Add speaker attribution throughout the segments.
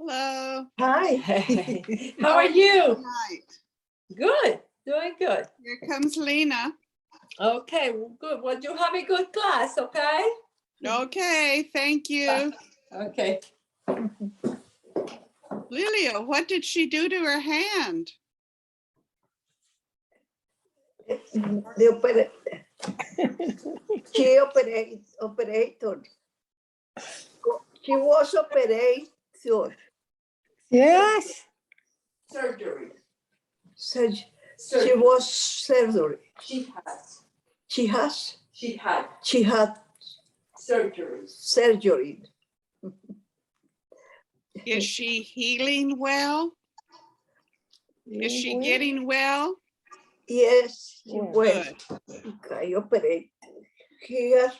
Speaker 1: Hello.
Speaker 2: Hi.
Speaker 3: How are you?
Speaker 1: Tonight.
Speaker 3: Good, doing good.
Speaker 1: Here comes Lena.
Speaker 3: Okay, well, good. Well, you have a good class, okay?
Speaker 1: Okay, thank you.
Speaker 3: Okay.
Speaker 1: Lilia, what did she do to her hand?
Speaker 2: She operated. She was operated.
Speaker 4: Yes.
Speaker 3: Surgery.
Speaker 2: She
Speaker 3: Surgery.
Speaker 2: was surgery.
Speaker 3: She has.
Speaker 2: She
Speaker 3: had surgery.
Speaker 2: surgery.
Speaker 1: Is she healing well? Is she getting well?
Speaker 2: Yes, she
Speaker 4: Yeah.
Speaker 2: was.
Speaker 1: Good.
Speaker 2: I operate here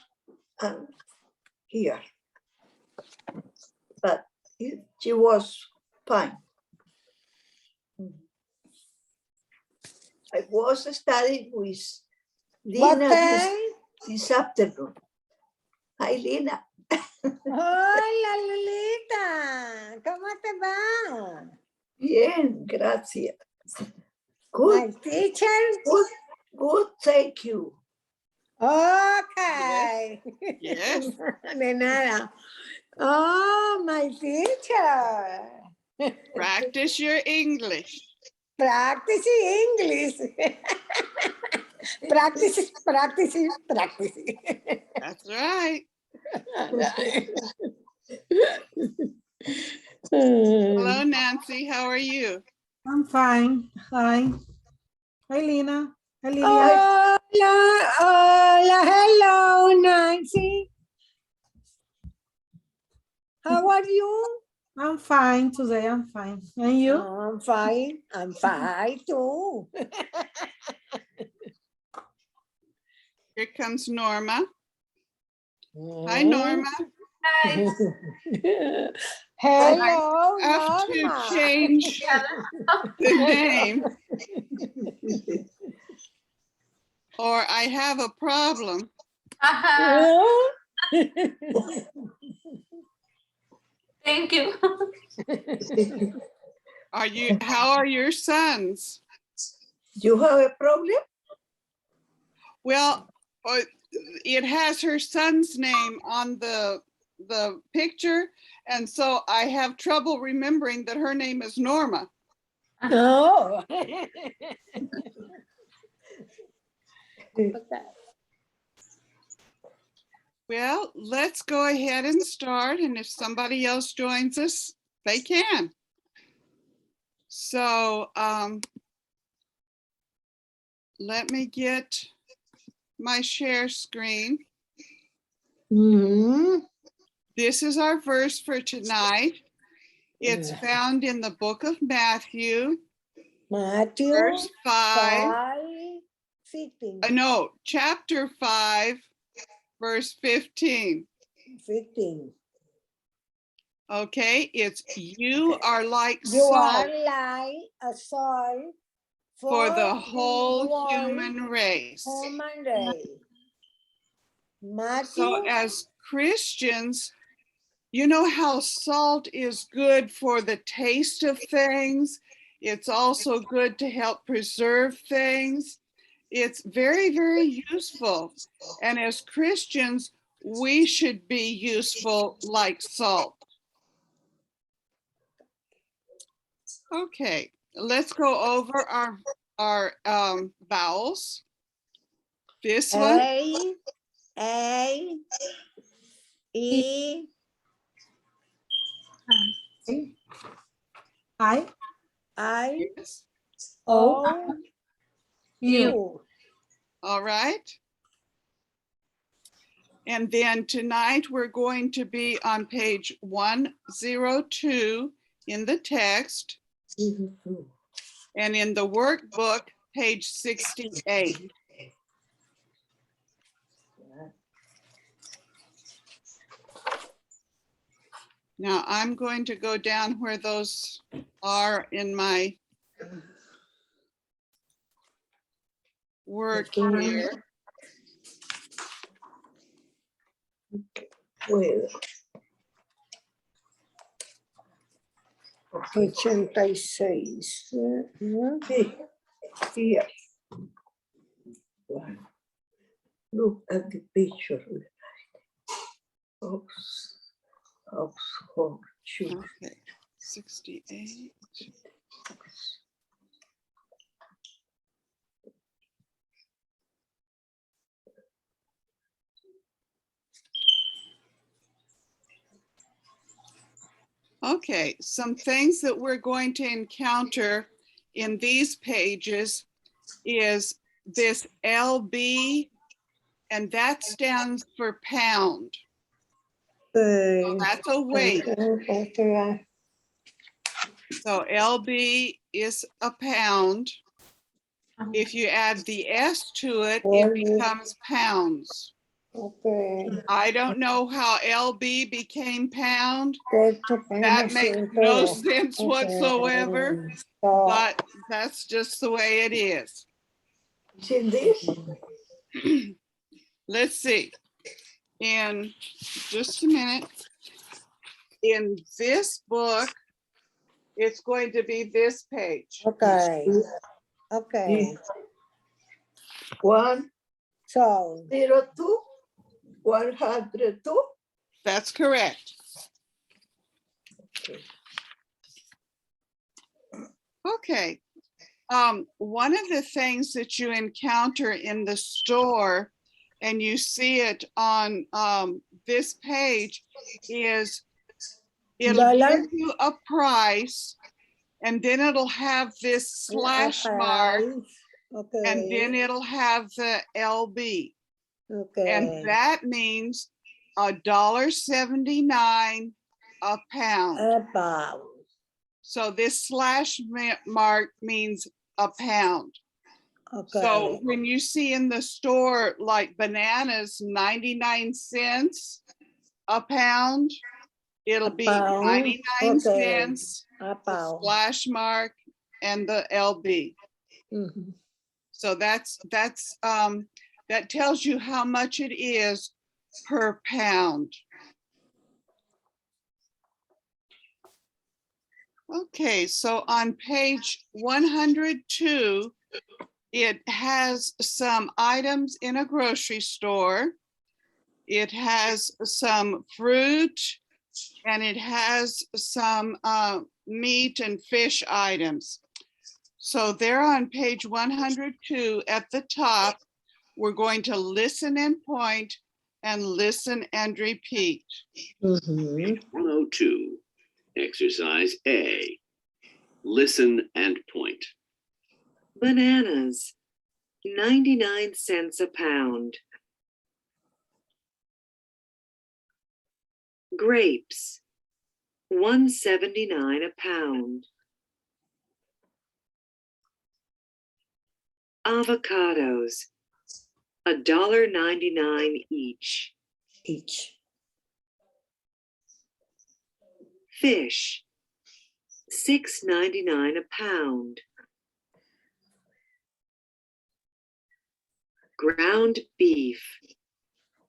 Speaker 2: and here. But she was fine. I was studying with
Speaker 4: What
Speaker 2: Lina
Speaker 4: day?
Speaker 2: this afternoon. Hi, Lina.
Speaker 4: Hola, Lolita. ¿Cómo te va?
Speaker 2: Bien, gracias.
Speaker 4: My
Speaker 2: Good,
Speaker 4: teacher?
Speaker 2: good, thank you.
Speaker 4: Okay.
Speaker 1: Yes.
Speaker 4: De nada. Oh, my teacher.
Speaker 1: Practice your English.
Speaker 4: Practicing English. Practice.
Speaker 1: That's right. Hello, Nancy. How are you?
Speaker 5: I'm fine. Hi. Hi, Lina. Hi, Lilia.
Speaker 4: Hola, hola, hello, Nancy. How are you?
Speaker 5: I'm fine today. I'm fine. And you?
Speaker 4: I'm fine. I'm fine too.
Speaker 1: Here comes Norma. Hi, Norma.
Speaker 4: Hello,
Speaker 1: I have to
Speaker 4: Norma.
Speaker 1: change the name or I have a problem.
Speaker 3: Thank you.
Speaker 1: How are your sons?
Speaker 2: You have a problem?
Speaker 1: Well, it has her son's name on the picture, and so I have trouble remembering that her name is Norma.
Speaker 4: No.
Speaker 1: Well, let's go ahead and start, and if somebody else joins us, they can. So let me get my share screen. This is our verse for tonight. It's found in the book of Matthew,
Speaker 4: Matthew
Speaker 1: verse 5.
Speaker 4: 15.
Speaker 1: No, chapter 5, verse 15.
Speaker 4: 15.
Speaker 1: Okay, it's you are like
Speaker 4: You are
Speaker 1: salt
Speaker 4: like a salt
Speaker 1: for the
Speaker 4: the
Speaker 1: whole
Speaker 4: world,
Speaker 1: human race.
Speaker 4: human race. Matthew,
Speaker 1: So as Christians, you know how salt is good for the taste of things. It's also good to help preserve things. It's very, very useful. And as Christians, we should be useful like salt. Okay, let's go over our vowels. This one,
Speaker 4: A, E,
Speaker 5: I,
Speaker 4: I,
Speaker 1: yes.
Speaker 4: O,
Speaker 5: you.
Speaker 4: U.
Speaker 1: All right. And then tonight we're going to be on page 102 in the text and in the workbook, page 68. Now I'm going to go down where those are in my work here.
Speaker 2: Well,
Speaker 4: 86.
Speaker 2: See, here. One. Look at the picture. Oxford shoe.
Speaker 1: Okay, 68. Okay, some things that we're going to encounter in these pages is this LB, and that stands for pound.
Speaker 4: Okay.
Speaker 1: That's a weight. So LB is a pound. If you add the S to it, it becomes pounds.
Speaker 4: Okay.
Speaker 1: I don't know how LB became pound. That makes no sense whatsoever, but that's just the way it is.
Speaker 2: See this?
Speaker 1: Let's see. In just a minute. In this book, it's going to be this page.
Speaker 4: Okay. Okay.
Speaker 2: 102,
Speaker 4: So
Speaker 2: 102.
Speaker 1: That's correct. Okay. One of the things that you encounter in the store, and you see it on this page, is it'll
Speaker 4: Dollar.
Speaker 1: give you a price, and then it'll have this slash mark,
Speaker 4: Okay.
Speaker 1: and then it'll have the LB.
Speaker 4: Okay.
Speaker 1: And that means $1.79 a pound.
Speaker 4: About.
Speaker 1: So this slash mark means a pound.
Speaker 4: Okay.
Speaker 1: So when you see in the store, like bananas, 99 cents a pound, it'll be
Speaker 4: pound,
Speaker 1: 99
Speaker 4: okay.
Speaker 1: cents, the
Speaker 4: About.
Speaker 1: slash mark, and the LB.
Speaker 4: Mhm.
Speaker 1: So that tells you how much it is per pound. Okay, so on page 102, it has some items in a grocery store. It has some fruit, and it has some meat and fish items. So there on page 102 at the top, we're going to listen and point and listen and repeat.
Speaker 4: Mhm.
Speaker 6: 102, exercise A. Listen and point.
Speaker 7: Bananas, 99 cents a pound. Grapes, $1.79 a pound. Avocados, $1.99 each.
Speaker 4: Each.
Speaker 7: Fish, $6.99 a pound. Ground beef,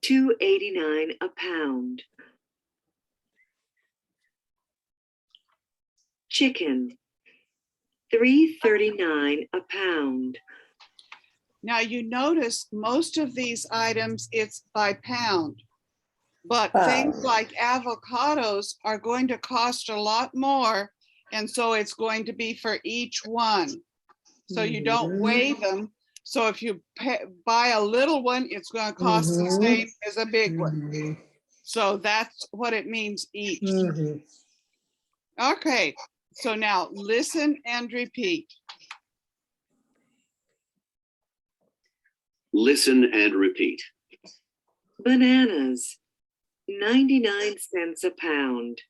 Speaker 7: $2.89 a pound. Chicken, $3.39 a pound.
Speaker 1: Now you notice most of these items, it's by pound. But things like avocados are going to cost a lot more. And so it's going to be for each one. So you don't weigh them. So if you buy a little one, it's going to cost the same as a big one. So that's what it means each.
Speaker 4: Mhm.
Speaker 1: Okay, so now listen and repeat.
Speaker 6: Listen and repeat.
Speaker 7: Bananas, 99 cents a pound.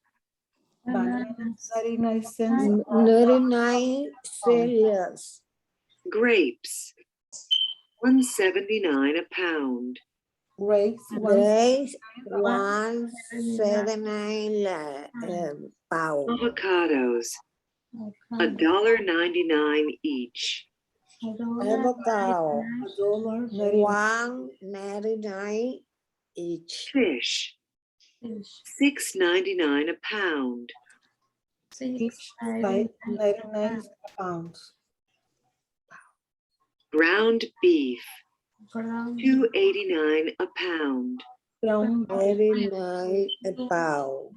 Speaker 5: Bananas, 99 cents.
Speaker 4: 99 cereals.
Speaker 7: Grapes, $1.79 a pound.
Speaker 5: Grapes,
Speaker 4: Grapes, 179 pound.
Speaker 7: Avocados, $1.99 each.
Speaker 4: Avocado,
Speaker 5: $1.99.
Speaker 4: 1.99 each.
Speaker 7: Fish, $6.99 a pound.
Speaker 5: Each size 99 pounds.
Speaker 7: Ground beef, $2.89 a pound.
Speaker 5: Ground
Speaker 4: 39 a pound.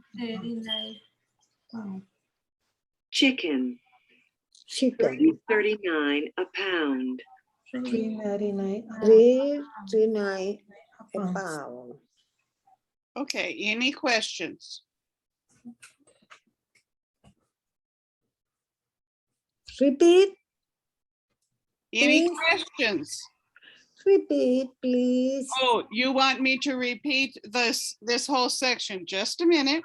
Speaker 7: Chicken,
Speaker 4: Chicken,
Speaker 7: $3.39 a pound.
Speaker 5: $3.99
Speaker 4: $3.39
Speaker 5: a
Speaker 4: a
Speaker 5: pound.
Speaker 4: pound.
Speaker 1: Okay, any questions?
Speaker 4: Repeat,
Speaker 1: Any
Speaker 4: Please.
Speaker 1: questions?
Speaker 4: repeat, please.
Speaker 1: Oh, you want me to repeat this whole section? Just a minute.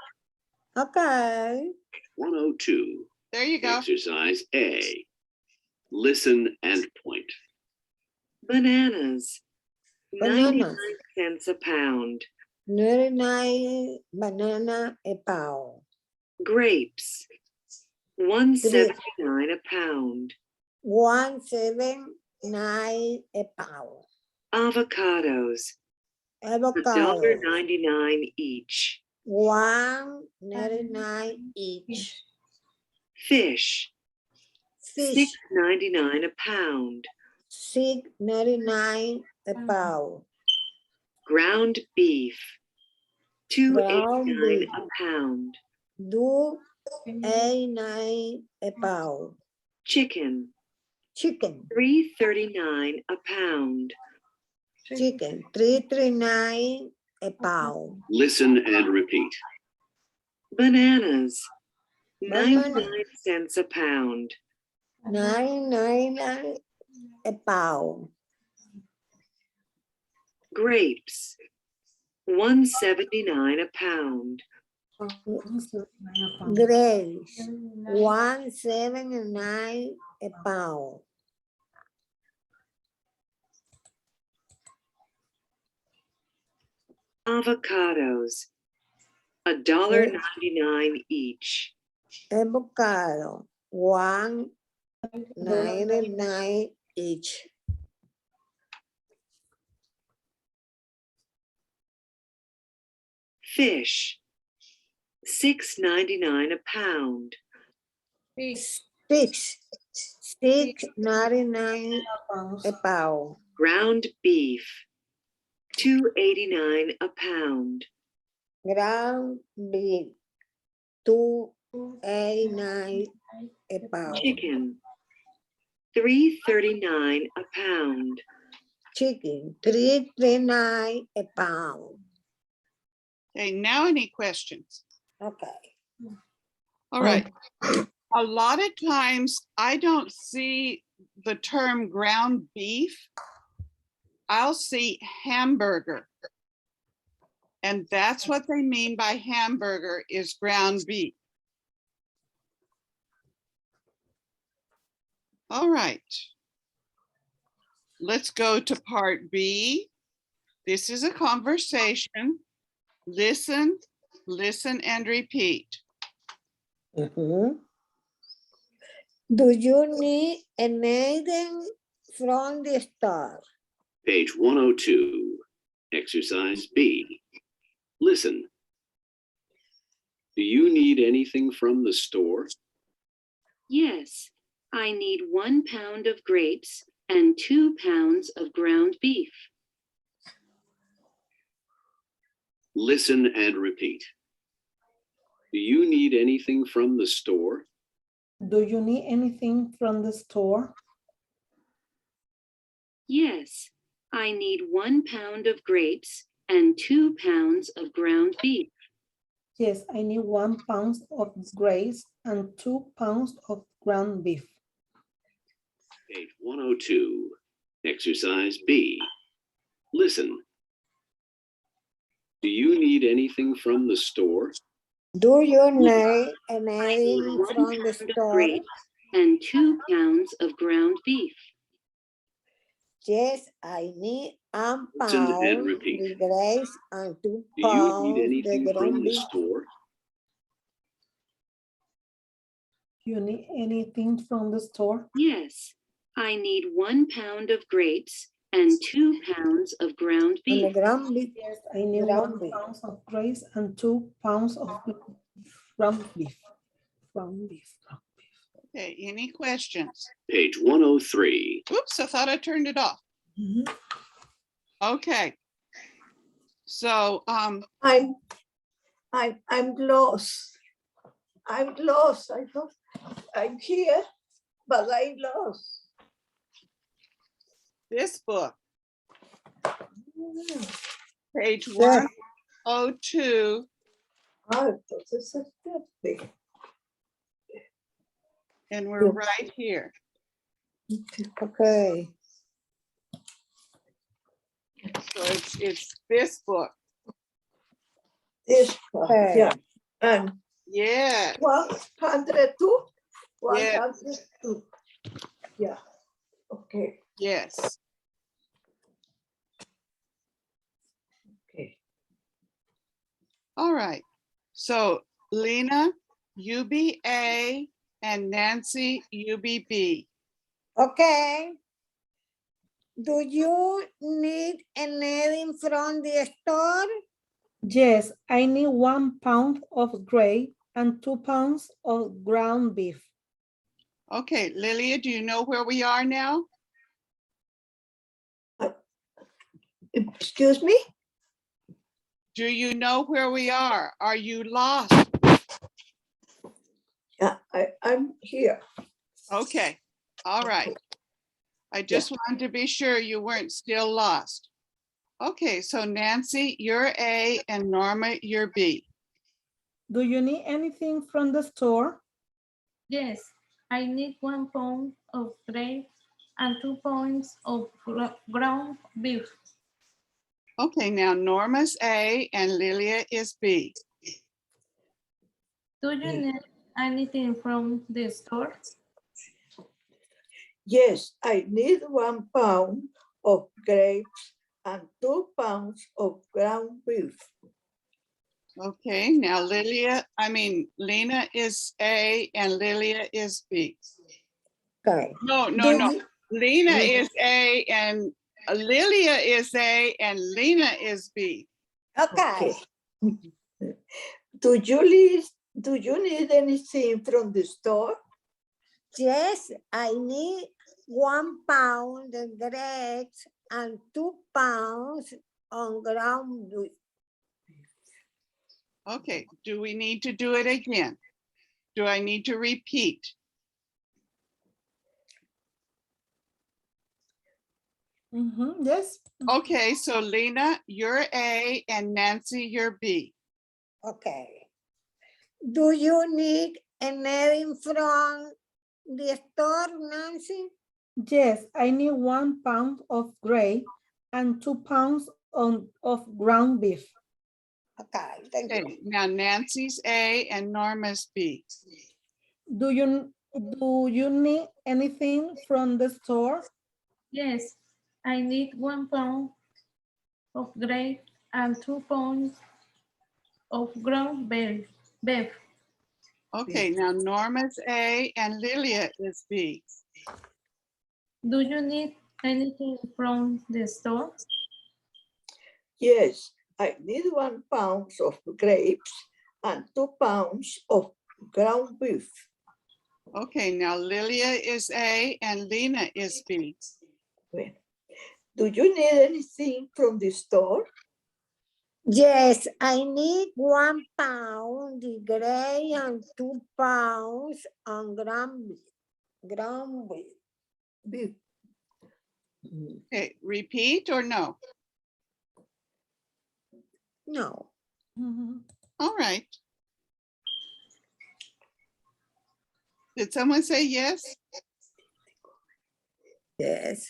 Speaker 4: Okay.
Speaker 6: 102.
Speaker 1: There you go.
Speaker 6: Exercise A. Listen and point.
Speaker 7: Bananas,
Speaker 4: Bananas.
Speaker 7: 99 cents a pound.
Speaker 4: 99 banana a pound.
Speaker 7: Grapes, $1.79 a pound.
Speaker 4: 1.79 a pound.
Speaker 7: Avocados,
Speaker 4: Avocado,
Speaker 7: $1.99 each.
Speaker 4: 1.99 each.
Speaker 7: Fish,
Speaker 4: Fish,
Speaker 7: $6.99 a pound.
Speaker 4: 6.99 a pound.
Speaker 7: Ground beef,
Speaker 4: Ground
Speaker 7: $2.89
Speaker 4: beef.
Speaker 7: a pound.
Speaker 4: 2.89 a pound.
Speaker 7: Chicken,
Speaker 4: Chicken,
Speaker 7: $3.39 a pound.
Speaker 4: chicken, 3.39 a pound.
Speaker 6: Listen and repeat.
Speaker 7: Bananas,
Speaker 4: Banana.
Speaker 7: 99 cents a pound.
Speaker 4: 9.99 a pound.
Speaker 7: Grapes, $1.79 a pound.
Speaker 4: Grapes, 1.79 a pound.
Speaker 7: Avocados, $1.99 each.
Speaker 4: Avocado, 1.99 each.
Speaker 7: Fish, $6.99 a pound.
Speaker 4: Fish, 6.99 a pound.
Speaker 7: Ground beef, $2.89 a pound.
Speaker 4: Ground beef, 2.89 a pound.
Speaker 7: Chicken, $3.39 a pound.
Speaker 4: Chicken, 3.39 a pound.
Speaker 1: Okay, now any questions?
Speaker 4: Okay.
Speaker 1: All right. A lot of times I don't see the term ground beef. I'll see hamburger. And that's what they mean by hamburger is ground beef. All right. Let's go to part B. This is a conversation. Listen, listen, and repeat.
Speaker 4: Mhm. Do you need anything from the store?
Speaker 6: Page 102. Exercise B. Listen. Do you need anything from the store?
Speaker 8: Yes, I need 1 pound of grapes and 2 pounds of ground beef.
Speaker 6: Listen and repeat. Do you need anything from the store?
Speaker 5: Do you need anything from the store?
Speaker 8: Yes, I need 1 pound of grapes and 2 pounds of ground beef.
Speaker 5: Yes, I need 1 pound of grapes and 2 pounds of ground beef.
Speaker 6: Page 102. Exercise B. Listen. Do you need anything from the store?
Speaker 4: Do you need
Speaker 8: I need
Speaker 4: anything
Speaker 8: 1
Speaker 4: from the
Speaker 8: pound of
Speaker 4: store?
Speaker 8: grapes and 2 pounds of ground beef.
Speaker 4: Yes, I need 1
Speaker 6: Listen and
Speaker 4: pound
Speaker 6: repeat.
Speaker 4: the grapes and 2
Speaker 6: Do you
Speaker 4: pounds
Speaker 6: need
Speaker 4: the
Speaker 6: anything from
Speaker 4: ground
Speaker 6: the
Speaker 4: beef.
Speaker 6: store?
Speaker 5: You need anything from the store?
Speaker 8: Yes, I need 1 pound of grapes and 2 pounds of ground
Speaker 4: And the
Speaker 8: beef.
Speaker 4: ground beef.
Speaker 5: Yes, I need
Speaker 4: Ground
Speaker 5: 1
Speaker 4: beef.
Speaker 5: pound of grapes and 2 pounds of ground beef. ground beef.
Speaker 1: Okay, any questions?
Speaker 6: Page 103.
Speaker 1: Oops, I thought I turned it off.
Speaker 2: Mhm.
Speaker 1: Okay. So,
Speaker 2: I'm lost. I'm lost. I'm here, but I'm lost.
Speaker 1: this book, page
Speaker 4: Yes.
Speaker 1: 102,
Speaker 2: Ah, entonces este.
Speaker 1: and we're
Speaker 2: Yeah.
Speaker 1: right here.
Speaker 4: Okay.
Speaker 1: So it's this book.
Speaker 2: This
Speaker 4: Okay.
Speaker 2: yeah. And
Speaker 1: Yeah,
Speaker 2: 102.
Speaker 1: Yeah.
Speaker 2: 102. Yeah. Okay.
Speaker 1: yes.
Speaker 2: Okay.
Speaker 1: All right. So Lena, UBA, and Nancy, UBB.
Speaker 4: Okay. Do you need anything from the store?
Speaker 5: Yes, I need 1 pound of gray and 2 pounds of ground beef.
Speaker 1: Okay, Lilia, do you know where we are now?
Speaker 2: Excuse me?
Speaker 1: Do you know where we are? Are you lost?
Speaker 2: Yeah, I'm here.
Speaker 1: Okay, all right. I just wanted to be sure you weren't still lost. Okay, so Nancy, you're A, and Norma, you're B.
Speaker 5: Do you need anything from the store?
Speaker 3: Yes, I need 1 pound of grapes and 2 pounds of ground beef.
Speaker 1: Okay, now Norma's A and Lilia is B.
Speaker 3: Do you need anything from the store?
Speaker 2: Yes, I need 1 pound of grapes and 2 pounds of ground beef.
Speaker 1: Okay, now Lena is A and Lilia is B.
Speaker 4: Okay.
Speaker 1: No.
Speaker 2: Do
Speaker 1: Lena
Speaker 2: Yeah.
Speaker 1: is A and Lilia is A and Lena is B.
Speaker 4: Okay.
Speaker 2: Do you need anything from the store?
Speaker 4: Yes, I need 1 pound of grapes and 2 pounds on ground beef.
Speaker 1: Okay, do we need to do it again? Do I need to repeat?
Speaker 5: Yes.
Speaker 1: Okay, so Lena, you're A and Nancy, you're B.
Speaker 4: Okay. Do you need anything from the store, Nancy?
Speaker 5: Yes, I need 1 pound of gray and 2 pounds of ground beef.
Speaker 4: Okay, thank you.
Speaker 1: Okay, now Nancy's A and Norma's B.
Speaker 5: Do you need anything from the store?
Speaker 3: Yes, I need 1 pound of grapes and 2 pounds of ground beef.
Speaker 1: Okay, now Norma's A and Lilia is B.
Speaker 3: Do you need anything from the store?
Speaker 2: Yes, I need 1 pound of grapes and 2 pounds of ground beef.
Speaker 1: Okay, now Lilia is A and Lena is B.
Speaker 2: Well, do you need anything from the store?
Speaker 4: Yes, I need 1 pound of gray and 2 pounds on ground beef. Ground beef.
Speaker 2: Beef.
Speaker 1: Okay, repeat or no?
Speaker 4: No.
Speaker 1: All right. Did someone say yes?
Speaker 4: Yes.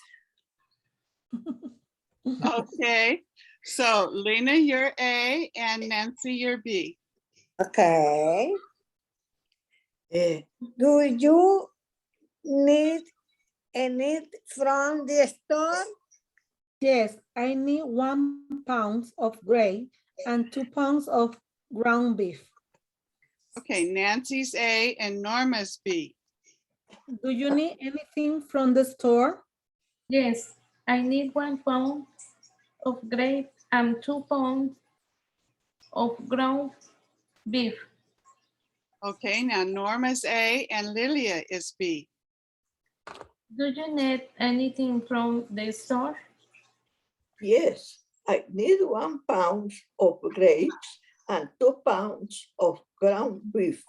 Speaker 1: Okay, so Lena, you're A and Nancy, you're B.
Speaker 4: Okay.
Speaker 2: Eh,
Speaker 4: Do you need anything from the store?
Speaker 5: Yes, I need 1 pound of gray and 2 pounds of ground beef.
Speaker 1: Okay, Nancy's A and Norma's B.
Speaker 5: Do you need anything from the store?
Speaker 3: Yes, I need 1 pound of grapes and 2 pounds of ground beef.
Speaker 1: Okay, now Norma's A and Lilia is B.
Speaker 3: Do you need anything from the store?
Speaker 2: Yes, I need 1 pound of grapes and 2 pounds of ground beef.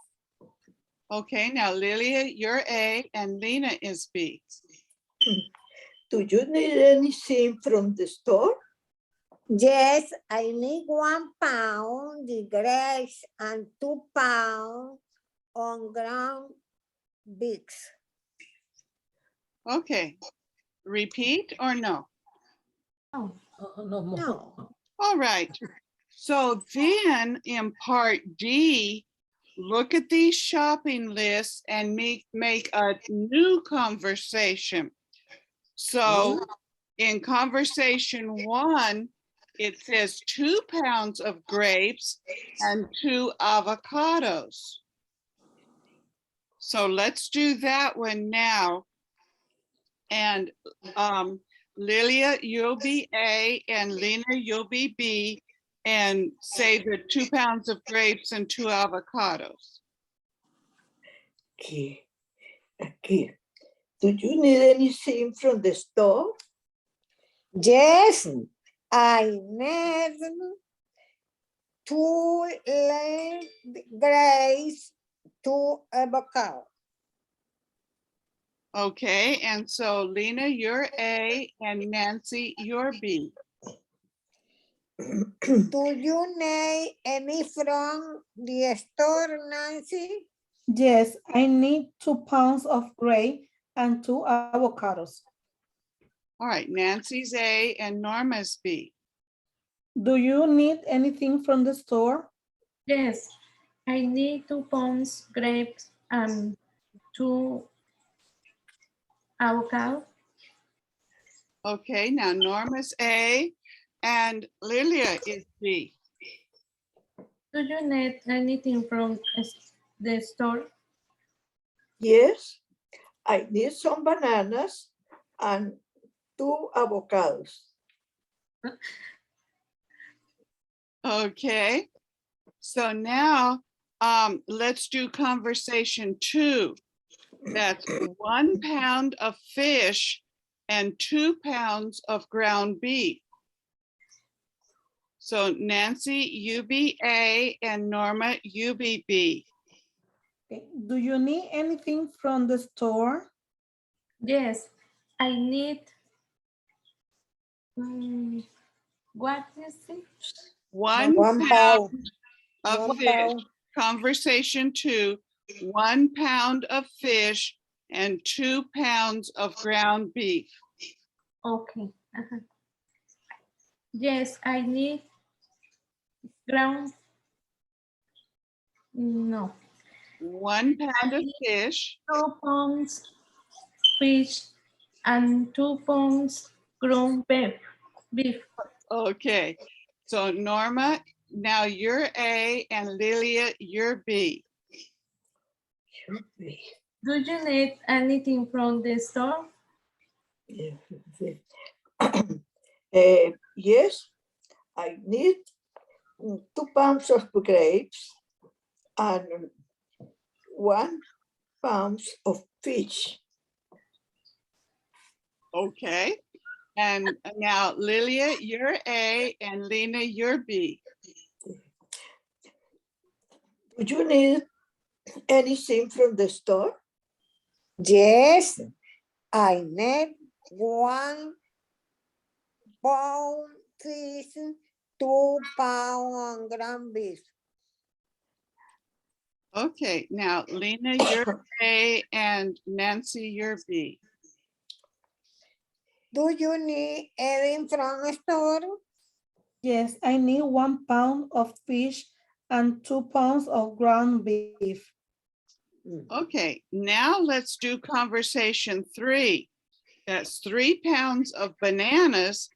Speaker 1: Okay, now Lilia, you're A and Lena is B.
Speaker 2: Do you need anything from the store?
Speaker 4: Yes, I need 1 pound the grapes and 2 pounds on ground beef.
Speaker 1: Okay, repeat or no?
Speaker 3: Oh,
Speaker 4: No.
Speaker 1: All right. So then in part D, look at these shopping lists and make a new conversation. So in conversation 1, it says 2 pounds of grapes and 2 avocados. So let's do that one now. And Lilia, you'll be A, and Lena, you'll be B, and say the 2 pounds of grapes and 2 avocados.
Speaker 2: Aquí. Do you need anything from the store?
Speaker 4: Yes, I need 2 grapes, 2 avocado.
Speaker 1: Okay, and so Lena, you're A, and Nancy, you're B.
Speaker 4: Do you need any from the store, Nancy?
Speaker 5: Yes, I need 2 pounds of grape and 2 avocados.
Speaker 1: All right, Nancy's A and Norma's B.
Speaker 5: Do you need anything from the store?
Speaker 3: yes, I need 2 pounds grapes and 2 avocado.
Speaker 1: Okay, now Norma's A and Lilia is B.
Speaker 3: Do you need anything from the store?
Speaker 2: Yes, I need some bananas and 2 avocados.
Speaker 1: Okay, so now let's do conversation 2. That's 1 pound of fish and 2 pounds of ground beef. So Nancy, you be A, and Norma, you be B.
Speaker 5: Okay. Do you need anything from the store?
Speaker 3: Yes, I need, what is it?
Speaker 1: 1
Speaker 4: 1
Speaker 1: pound
Speaker 4: pound.
Speaker 1: of
Speaker 4: 1
Speaker 1: fish.
Speaker 4: pound.
Speaker 1: Conversation 2, 1 pound of fish and 2 pounds of ground beef.
Speaker 3: Okay. Yes, I need ground. No.
Speaker 1: 1 pound of fish.
Speaker 3: 2 pounds fish and 2 pounds ground beef.
Speaker 1: Okay, so Norma, now you're A and Lilia, you're B.
Speaker 3: Do you need anything from the store?
Speaker 2: Yes, I need 2 pounds of grapes and 1 pound of fish.
Speaker 1: Okay, and now Lilia, you're A and Lena, you're B.
Speaker 2: Do you need anything from the store?
Speaker 4: Yes, I need 1 pound fish, 2 pound ground beef.
Speaker 1: Okay, now Lena, you're A and Nancy, you're B.
Speaker 4: Do you need anything from the store?
Speaker 5: Yes, I need 1 pound of fish and 2 pounds of ground beef.
Speaker 1: Okay, now let's do conversation 3. That's 3 pounds of bananas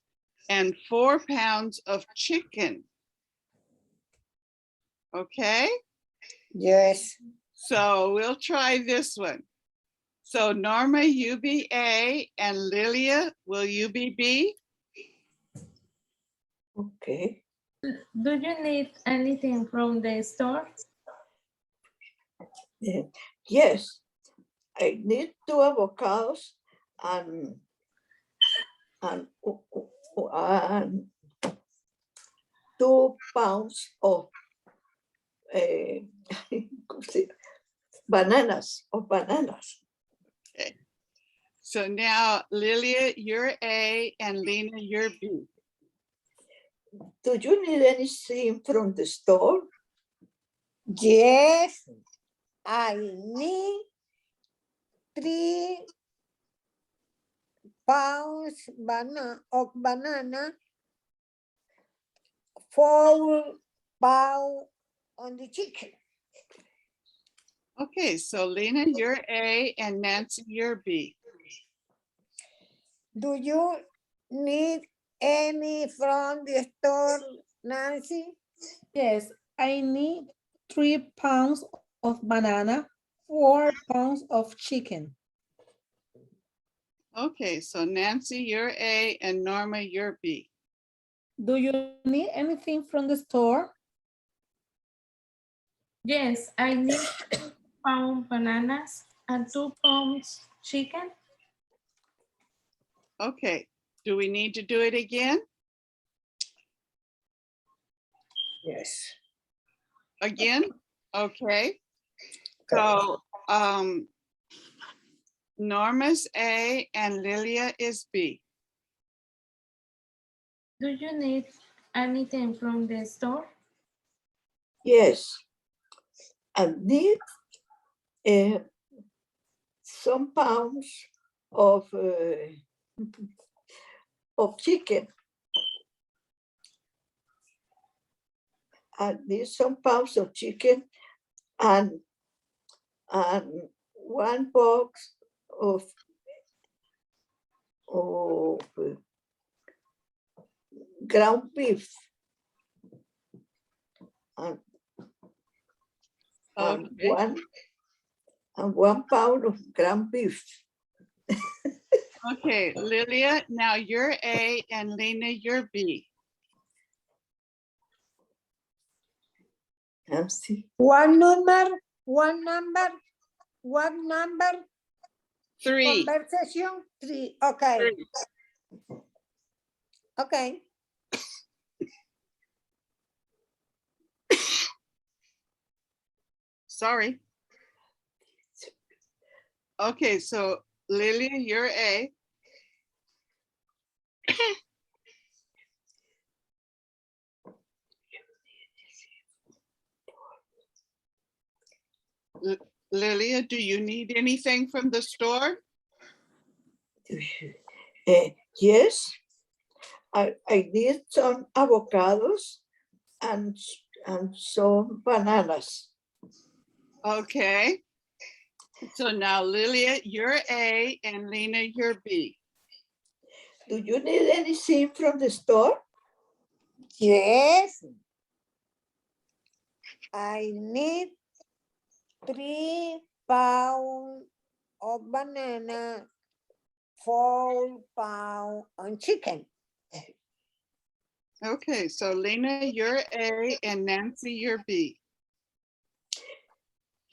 Speaker 1: and 4 pounds of chicken. Okay,
Speaker 4: Yes.
Speaker 1: so we'll try this one. So Norma, you be A, and Lilia, will you be B?
Speaker 2: Okay.
Speaker 3: Do you need anything from the store?
Speaker 2: Yes, I need 2 avocados and, and 2 pounds of bananas.
Speaker 1: Okay. So now Lilia, you're A and Lena, you're B.
Speaker 2: Do you need anything from the store?
Speaker 4: Yes, I need 3 pounds of banana, 4 pounds on the chicken.
Speaker 1: Okay, so Lena, you're A and Nancy, you're B.
Speaker 4: Do you need any from the store, Nancy?
Speaker 5: Yes, I need 3 pounds of banana, 4 pounds of chicken.
Speaker 1: Okay, so Nancy, you're A and Norma, you're B.
Speaker 5: Do you need anything from the store?
Speaker 3: Yes, I need 2 pound bananas and 2 pounds chicken.
Speaker 1: Okay, do we need to do it again?
Speaker 2: Yes.
Speaker 1: Again? Okay. So Norma's A and Lilia is B.
Speaker 3: Do you need anything from the store?
Speaker 2: Yes, I need some pounds of chicken. I need some pounds of chicken and 1 box of ground beef. And
Speaker 1: Okay.
Speaker 2: 1 pound of ground beef.
Speaker 1: Okay, Lilia, now you're A and Lena, you're B.
Speaker 2: Nancy.
Speaker 4: What number?
Speaker 1: 3.
Speaker 4: Conversation 3. Okay.
Speaker 1: 3.
Speaker 4: Okay.
Speaker 1: Sorry. Okay, so Lilia, you're A. Lilia, do you need anything from the store?
Speaker 2: Yes, I need some avocados and some bananas.
Speaker 1: Okay. So now Lilia, you're A and Lena, you're B.
Speaker 2: Do you need anything from the store?
Speaker 4: Yes. I need 3 pounds of banana, 4 pounds on chicken.
Speaker 1: Okay, so Lena, you're A and Nancy, you're B.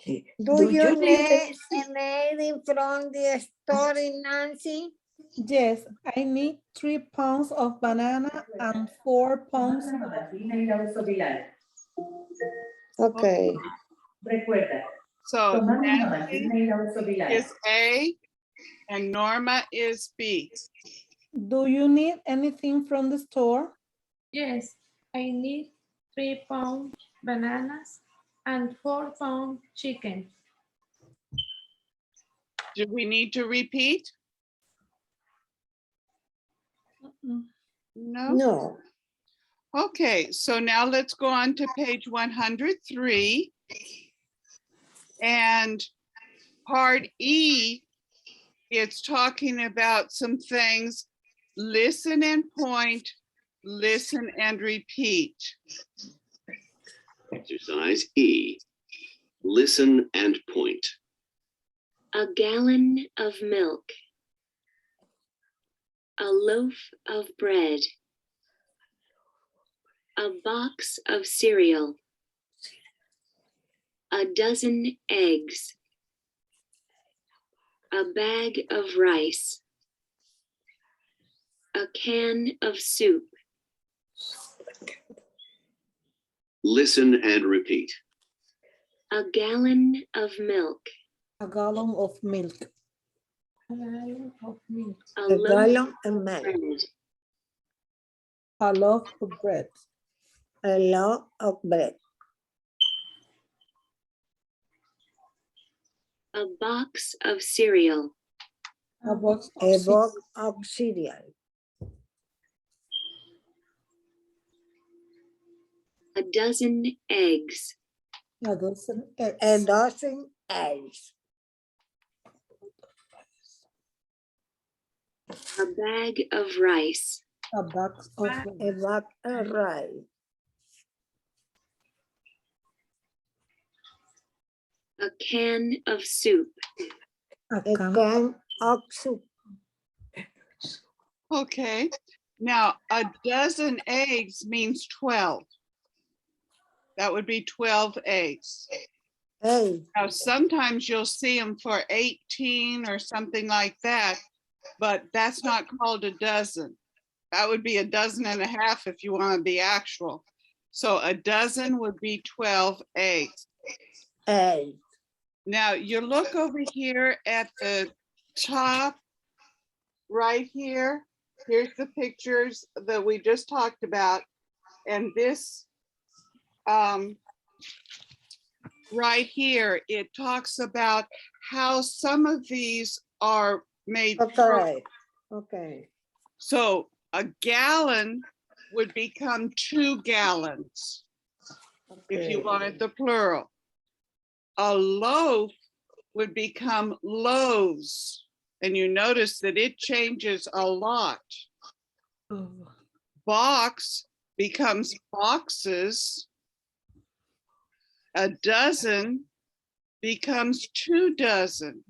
Speaker 4: Do you need anything from the store, Nancy?
Speaker 5: Yes, I need 3 pounds of banana and 4 pounds.
Speaker 4: Okay.
Speaker 1: So Nancy is A and Norma is B.
Speaker 5: Do you need anything from the store?
Speaker 3: Yes, I need 3 pound bananas and 4 pound chicken.
Speaker 1: Do we need to repeat? No?
Speaker 4: No.
Speaker 1: Okay, so now let's go on to page 103. And part E, it's talking about some things. Listen and point, listen and repeat.
Speaker 6: Exercise E. Listen and point.
Speaker 8: A gallon of milk. A loaf of bread. A box of cereal. A dozen eggs. A bag of rice. A can of soup.
Speaker 6: Listen and repeat.
Speaker 8: A gallon of milk.
Speaker 5: A gallon of milk.
Speaker 3: A gallon of milk.
Speaker 8: A
Speaker 4: A
Speaker 8: loaf
Speaker 4: gallon of
Speaker 8: of
Speaker 4: milk.
Speaker 8: bread.
Speaker 5: A loaf of bread.
Speaker 4: A loaf of bread.
Speaker 8: A box of cereal.
Speaker 5: A box of
Speaker 4: A
Speaker 5: cereal.
Speaker 4: box of cereal.
Speaker 8: A dozen eggs.
Speaker 5: A dozen eggs.
Speaker 4: A dozen eggs.
Speaker 8: A bag of rice.
Speaker 5: A bag of
Speaker 4: A bag of rice.
Speaker 8: A can of soup.
Speaker 5: a
Speaker 4: A
Speaker 5: can
Speaker 4: can of soup.
Speaker 1: Okay. Now, a dozen eggs means 12. That would be 12 eggs.
Speaker 4: Hey,
Speaker 1: Now, sometimes you'll see them for 18 or something like that, but that's not called a dozen. That would be a dozen and a half if you want to be actual. So a dozen would be 12 eggs.
Speaker 4: hey.
Speaker 1: Now, you look over here at the top right here. Here's the pictures that we just talked about. And this right here, it talks about how some of these are made.
Speaker 4: Okay. Okay.
Speaker 1: So a gallon would become 2 gallons if you
Speaker 4: Okay.
Speaker 1: wanted the plural. A loaf would become loaves. And you notice that it changes a lot. Box becomes boxes. A dozen becomes 2 dozen.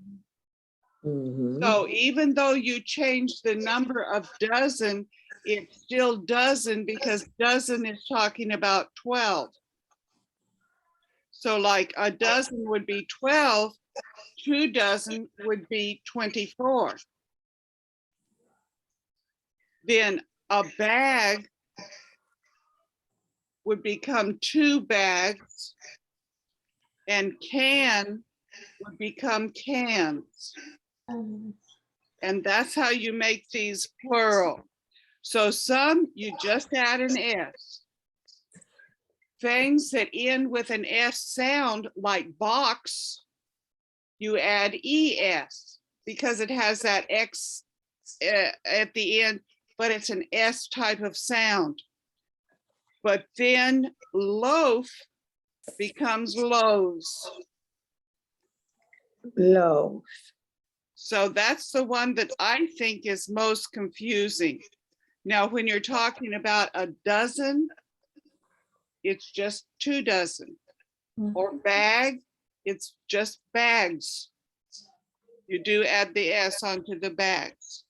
Speaker 4: Mhm.
Speaker 1: So even though you change the number of dozen, it's still dozen because dozen is talking about 12. So like a dozen would be 12, 2 dozen would be 24. Then a bag would become 2 bags, and can would become cans. And that's how you make these plural. So some you just add an S. Things that end with an S sound like box, you add ES because it has that X at the end, but it's an S type of sound. But then loaf becomes loaves.
Speaker 4: Low.
Speaker 1: So that's the one that I think is most confusing. Now, when you're talking about a dozen, it's just 2 dozen. Or bag, it's just bags. You do add the S onto the bags.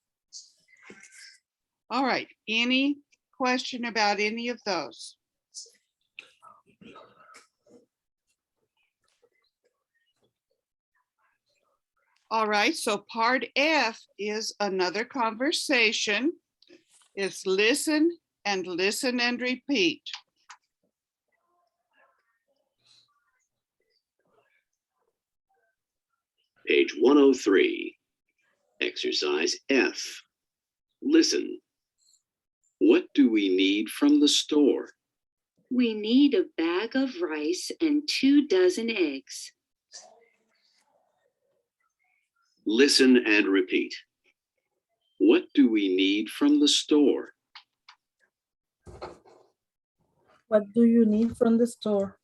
Speaker 1: All right, any question about any of those? All right, so part F is another conversation. It's listen and repeat.
Speaker 6: Page 103. Exercise F. Listen. What do we need from the store?
Speaker 8: We need a bag of rice and 2 dozen eggs.
Speaker 6: Listen and repeat. What do we need from the store?
Speaker 5: What do you need from the store?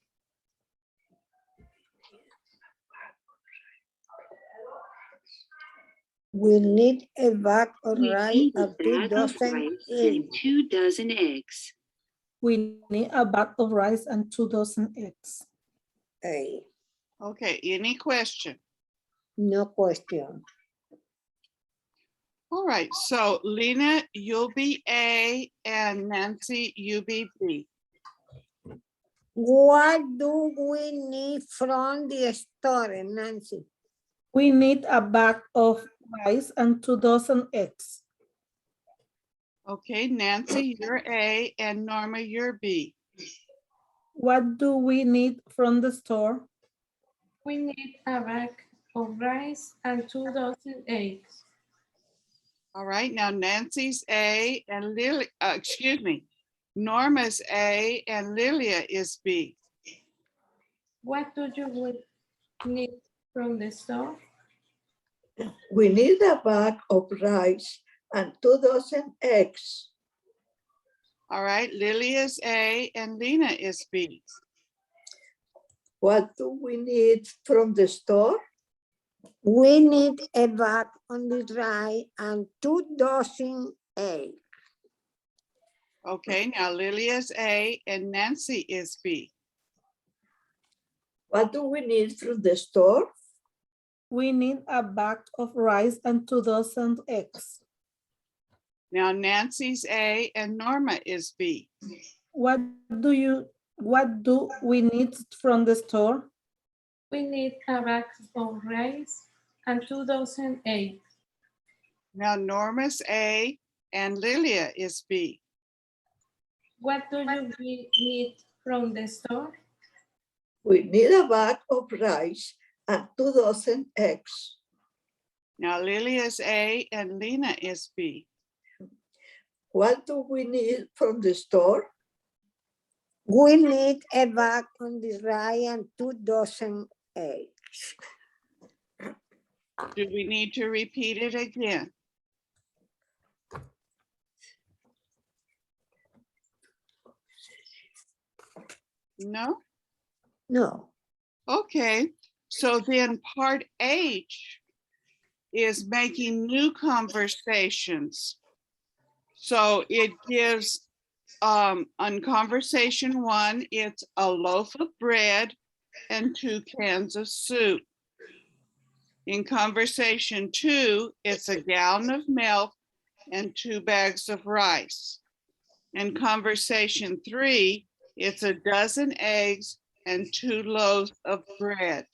Speaker 4: We need a bag of
Speaker 8: We
Speaker 4: rice
Speaker 8: need a
Speaker 4: and 2
Speaker 8: bag of
Speaker 4: dozen
Speaker 8: rice and
Speaker 4: eggs.
Speaker 8: 2 dozen eggs.
Speaker 5: We need a bag of rice and 2 dozen eggs.
Speaker 4: Hey,
Speaker 1: Okay, any question?
Speaker 4: no question.
Speaker 1: All right, so Lena, you'll be A and Nancy, you be B.
Speaker 4: What do we need from the store, Nancy?
Speaker 5: We need a bag of rice and 2 dozen eggs.
Speaker 1: Okay, Nancy, you're A, and Norma, you're B.
Speaker 5: What do we need from the store?
Speaker 3: We need a bag of rice and 2 dozen eggs.
Speaker 1: All right, now Nancy's A and Lily, excuse me, Norma's A and Lilia is B.
Speaker 3: What do you need from the store?
Speaker 2: We need a bag of rice and 2 dozen eggs.
Speaker 1: All right, Lilia's A and Lena is B.
Speaker 2: What do we need from the store?
Speaker 4: We need a bag on the rice and 2 dozen eggs.
Speaker 1: Okay, now Lilia's A and Nancy is B.
Speaker 2: What do we need from the store?
Speaker 5: We need a bag of rice and 2 dozen eggs.
Speaker 1: Now Nancy's A and Norma is B.
Speaker 5: What do we need from the store?
Speaker 3: We need a bag of rice and 2 dozen eggs.
Speaker 1: Now Norma's A and Lilia is B.
Speaker 3: What do you need from the store?
Speaker 2: We need a bag of rice and 2 dozen eggs.
Speaker 1: Now Lilia's A and Lena is B.
Speaker 2: What do we need from the store?
Speaker 4: We need a bag on the rice and 2 dozen eggs.
Speaker 1: Do we need to repeat it again? No?
Speaker 4: No.
Speaker 1: Okay, so then part H is making new conversations. So it gives, on conversation 1, it's a loaf of bread and 2 cans of soup. In conversation 2, it's a gallon of milk and 2 bags of rice. In conversation 3, it's a dozen eggs and 2 loaves of bread.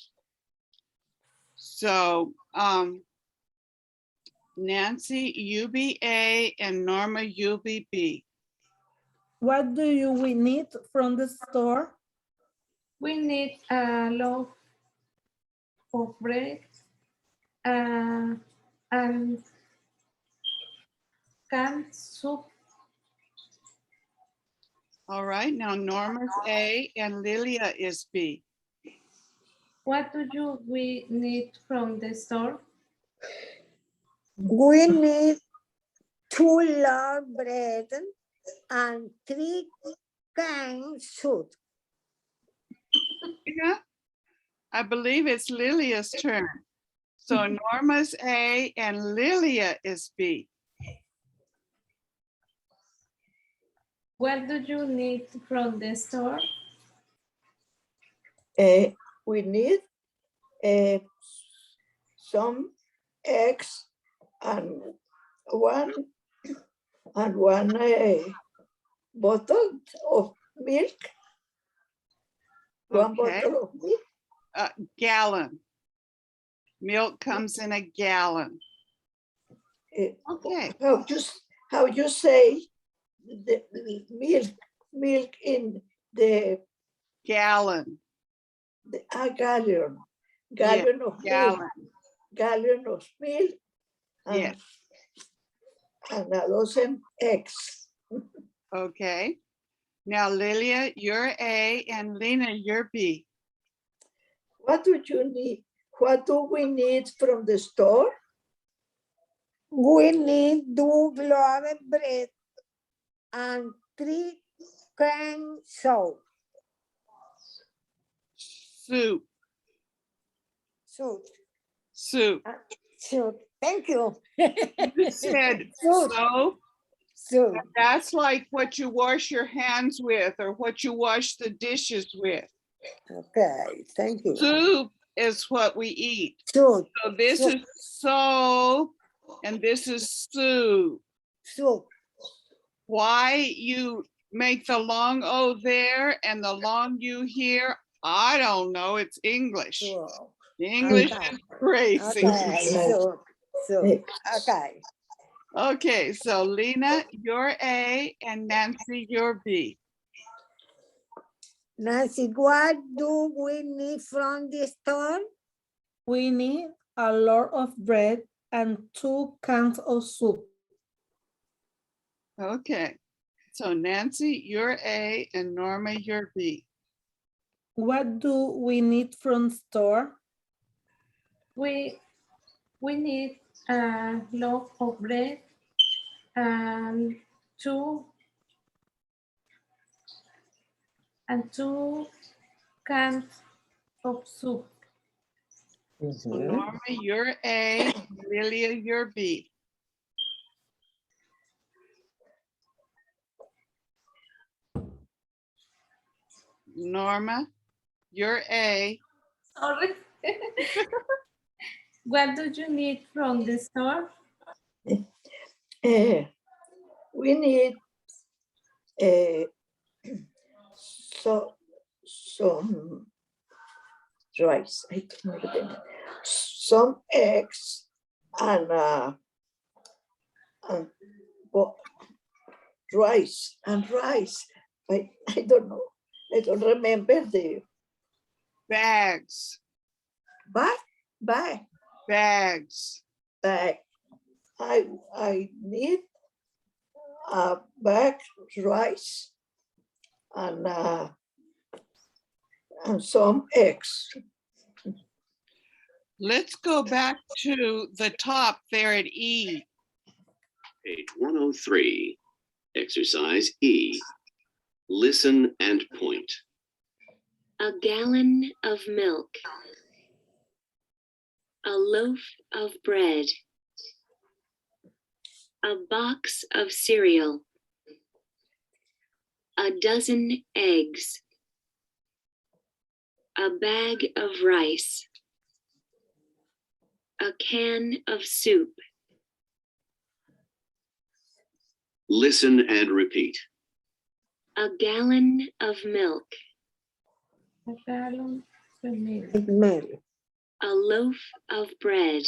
Speaker 1: So Nancy, you be A, and Norma, you be B.
Speaker 5: What do we need from the store?
Speaker 3: We need a loaf of bread and canned soup.
Speaker 1: All right, now Norma's A and Lilia is B.
Speaker 3: What do we need from the store?
Speaker 4: We need 2 loaves of bread and 3 cans soup.
Speaker 1: Yeah, I believe it's Lilia's turn. So Norma's A and Lilia is B.
Speaker 3: What do you need from the store?
Speaker 2: We need some eggs and one bottle of milk. One
Speaker 1: Okay.
Speaker 2: bottle of milk.
Speaker 1: Gallon. Milk comes in a gallon. Okay.
Speaker 2: How you say the milk in the
Speaker 1: Gallon.
Speaker 2: gallon
Speaker 1: Yeah,
Speaker 2: of milk,
Speaker 1: gallon.
Speaker 2: gallon of milk, and,
Speaker 1: Yes.
Speaker 2: and a dozen eggs.
Speaker 1: Okay. Now Lilia, you're A and Lena, you're B.
Speaker 2: What do you need? What do we need from the store?
Speaker 4: We need 2 loaves of bread and 3 cans soup.
Speaker 1: Soup.
Speaker 4: Soup.
Speaker 1: Soup.
Speaker 4: Soup. Thank you.
Speaker 1: You said
Speaker 4: Soup.
Speaker 1: soap.
Speaker 4: Soup.
Speaker 1: That's like what you wash your hands with or what you wash the dishes with.
Speaker 4: Okay, thank you.
Speaker 1: Soup is what we eat.
Speaker 4: Soup.
Speaker 1: So this
Speaker 4: Soup.
Speaker 1: is soap and this is soup.
Speaker 4: Soup.
Speaker 1: Why you make the long O there and the long U here? I don't know. It's English.
Speaker 4: Soup.
Speaker 1: English
Speaker 4: Okay.
Speaker 1: is crazy.
Speaker 4: Okay, soup, soup.
Speaker 2: Eggs.
Speaker 4: Okay.
Speaker 1: Okay, so Lena, you're A, and Nancy, you're B.
Speaker 4: Nancy, what do we need from the store?
Speaker 5: We need a loaf of bread and 2 cans of soup.
Speaker 1: Okay, so Nancy, you're A, and Norma, you're B.
Speaker 5: What do we need from store?
Speaker 3: We need a loaf of bread and two cans of soup.
Speaker 1: So Norma, you're A, Lilia, you're B. Norma, you're A.
Speaker 3: Sorry. What do you need from the store?
Speaker 2: We need some rice, I don't know the name. Some eggs and rice. I don't know. I don't remember the
Speaker 1: Bags,
Speaker 2: bag.
Speaker 1: bags.
Speaker 2: I need a bag rice and some eggs.
Speaker 1: Let's go back to the top there at E.
Speaker 6: Page 103, exercise E. Listen and point.
Speaker 8: A gallon of milk. A loaf of bread. A box of cereal. A dozen eggs. A bag of rice. A can of soup.
Speaker 6: Listen and repeat.
Speaker 8: A gallon of milk.
Speaker 3: A gallon of milk.
Speaker 4: Milk.
Speaker 8: A loaf of bread.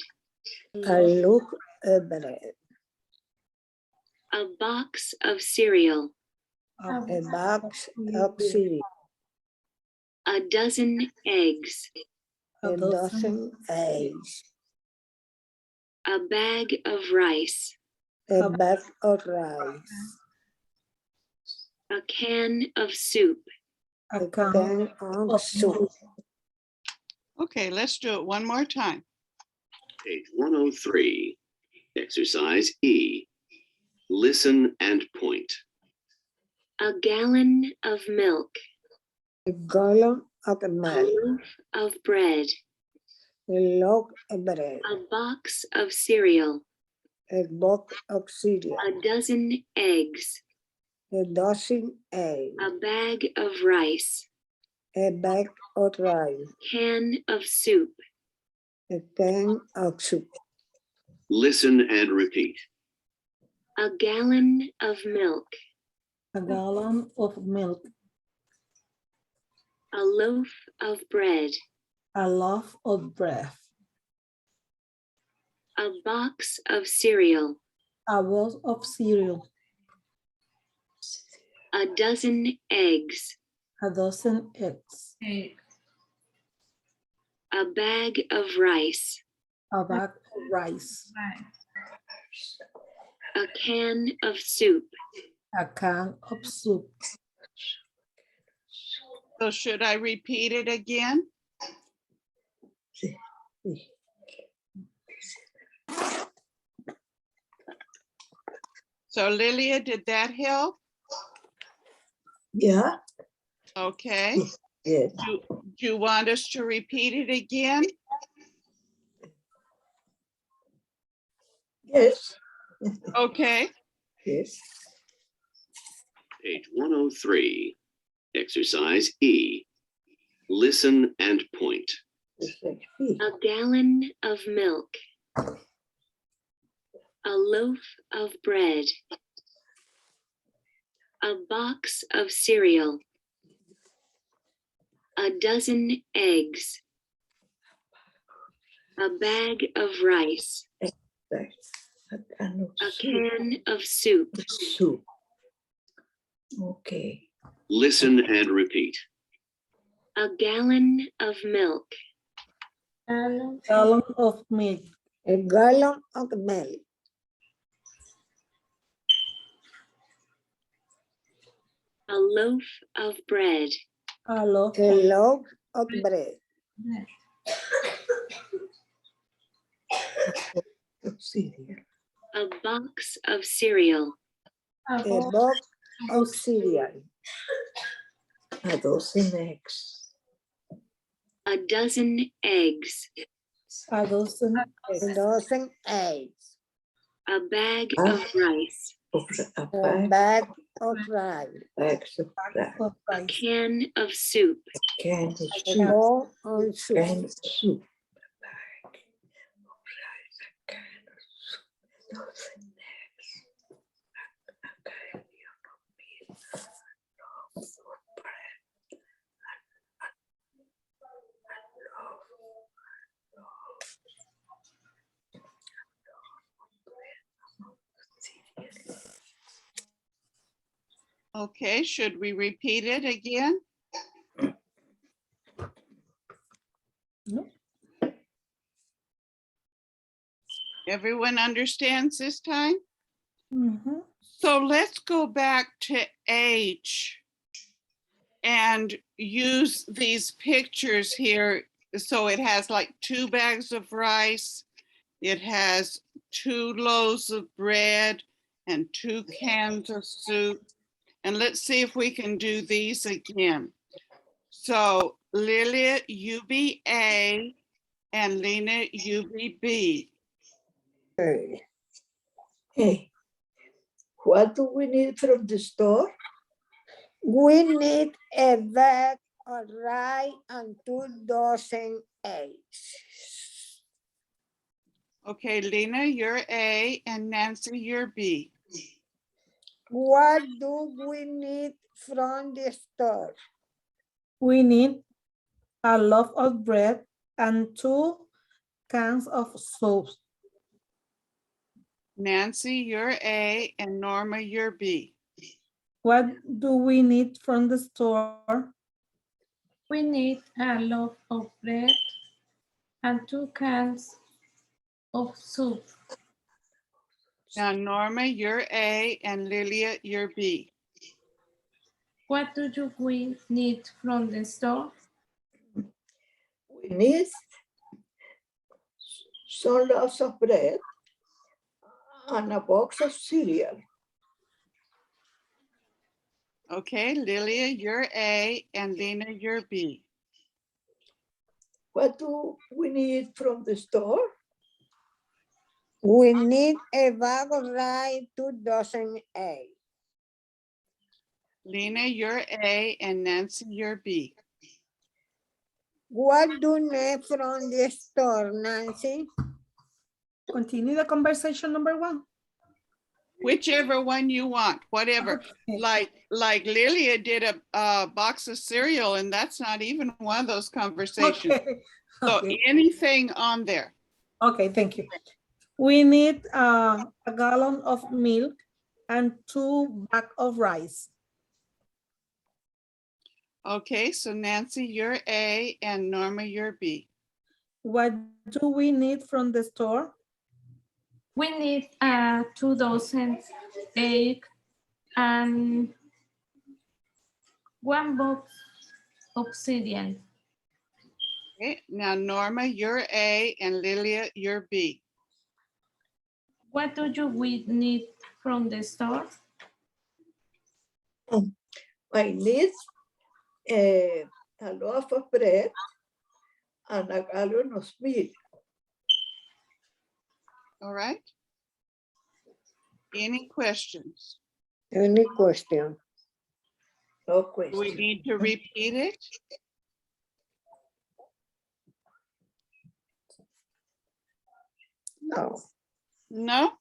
Speaker 4: A loaf of bread.
Speaker 8: A box of cereal.
Speaker 4: A box of cereal.
Speaker 8: A dozen eggs.
Speaker 4: A dozen eggs.
Speaker 8: A bag of rice.
Speaker 4: A bag of rice.
Speaker 8: A can of soup.
Speaker 5: A
Speaker 4: A
Speaker 5: can
Speaker 4: can of soup.
Speaker 1: Okay, let's do it one more time.
Speaker 6: Page 103, exercise E. Listen and point.
Speaker 8: A gallon of milk.
Speaker 4: A gallon of
Speaker 8: A
Speaker 4: milk.
Speaker 8: loaf of bread.
Speaker 4: A loaf of bread.
Speaker 8: A box of cereal.
Speaker 4: A box of cereal.
Speaker 8: A dozen eggs.
Speaker 4: A dozen eggs.
Speaker 8: A bag of rice.
Speaker 4: A bag of rice.
Speaker 8: Can of soup.
Speaker 4: A can of soup.
Speaker 6: Listen and repeat.
Speaker 8: A gallon of milk.
Speaker 5: A gallon of milk.
Speaker 8: A loaf of bread.
Speaker 5: A loaf of bread.
Speaker 8: A box of cereal.
Speaker 5: A box of cereal.
Speaker 8: A dozen eggs.
Speaker 5: A dozen eggs.
Speaker 8: A bag of rice.
Speaker 5: A bag of rice.
Speaker 8: A can of soup.
Speaker 5: A can of soup.
Speaker 1: So should I repeat it again? So Lilia, did that help?
Speaker 2: Yeah.
Speaker 1: Okay.
Speaker 2: Yes.
Speaker 1: Do you want us to repeat it again?
Speaker 2: Yes.
Speaker 1: Okay.
Speaker 2: Yes.
Speaker 6: Page 103, exercise E. Listen and point.
Speaker 2: It's like fish.
Speaker 8: A gallon of milk. A loaf of bread. a box of cereal, a dozen eggs, a bag of rice,
Speaker 2: A can of
Speaker 8: a
Speaker 2: soup.
Speaker 8: can of soup,
Speaker 2: Soup. Okay.
Speaker 6: Listen and repeat.
Speaker 8: a gallon of milk,
Speaker 5: Gallon of milk.
Speaker 4: A gallon of milk.
Speaker 8: a loaf of bread,
Speaker 5: A loaf
Speaker 4: A
Speaker 5: of
Speaker 4: loaf of bread.
Speaker 2: Cereal.
Speaker 8: a box of cereal,
Speaker 4: A box of cereal.
Speaker 2: A dozen eggs.
Speaker 8: a dozen eggs,
Speaker 5: a dozen
Speaker 4: A
Speaker 5: eggs.
Speaker 4: dozen eggs.
Speaker 8: a bag
Speaker 2: Ah.
Speaker 8: of rice,
Speaker 2: A
Speaker 4: A
Speaker 2: bag
Speaker 4: bag of rice.
Speaker 2: bags of rice.
Speaker 5: Of
Speaker 8: a
Speaker 5: rice.
Speaker 8: can of soup,
Speaker 2: Can of
Speaker 4: A
Speaker 2: soup.
Speaker 4: bowl of soup.
Speaker 2: Can of soup. A bag of rice. A can of soup. Dozen eggs. A gallon of milk. A loaf of bread.
Speaker 1: Okay, should we repeat it again?
Speaker 5: No.
Speaker 1: Everyone understands this time?
Speaker 5: Mhm.
Speaker 1: So let's go back to H and use these pictures here. So it has like 2 bags of rice. It has 2 loaves of bread and 2 cans of soup. And let's see if we can do these again. So Lilia, you be A, and Lena, you be B.
Speaker 2: Hey, what do we need from the store?
Speaker 4: We need a bag of rice and 2 dozen eggs.
Speaker 1: Okay, Lena, you're A, and Nancy, you're B.
Speaker 4: What do we need from the store?
Speaker 5: We need a loaf of bread and 2 cans of soup.
Speaker 1: Nancy, you're A, and Norma, you're B.
Speaker 5: What do we need from the store?
Speaker 3: We need a loaf of bread and 2 cans of soup.
Speaker 1: Now, Norma, you're A, and Lilia, you're B.
Speaker 3: What do we need from the store?
Speaker 2: We need some loaves of bread and a box of cereal.
Speaker 1: Okay, Lilia, you're A, and Lena, you're B.
Speaker 2: What do we need from the store?
Speaker 4: We need a bag of rice, 2 dozen eggs.
Speaker 1: Lena, you're A, and Nancy, you're B.
Speaker 4: What do you need from the store, Nancy?
Speaker 5: Continue the conversation number 1.
Speaker 1: Whichever one you want, whatever.
Speaker 5: Okay.
Speaker 1: Like Lilia did a box of cereal, and that's not even one of those conversations.
Speaker 5: Okay.
Speaker 1: So
Speaker 5: Okay.
Speaker 1: anything on there.
Speaker 5: Okay, thank you. We need a gallon of milk and 2 bags of rice.
Speaker 1: Okay, so Nancy, you're A, and Norma, you're B.
Speaker 5: What do we need from the store?
Speaker 3: We need 2 dozen eggs and 1 box of cereal.
Speaker 1: Okay, now Norma, you're A, and Lilia, you're B.
Speaker 3: What we need from the store?
Speaker 2: I need a loaf of bread and a gallon of milk.
Speaker 1: All right. Any questions?
Speaker 4: Any question?
Speaker 2: No
Speaker 1: Do
Speaker 2: question.
Speaker 1: we need to repeat it?
Speaker 4: No.
Speaker 1: No?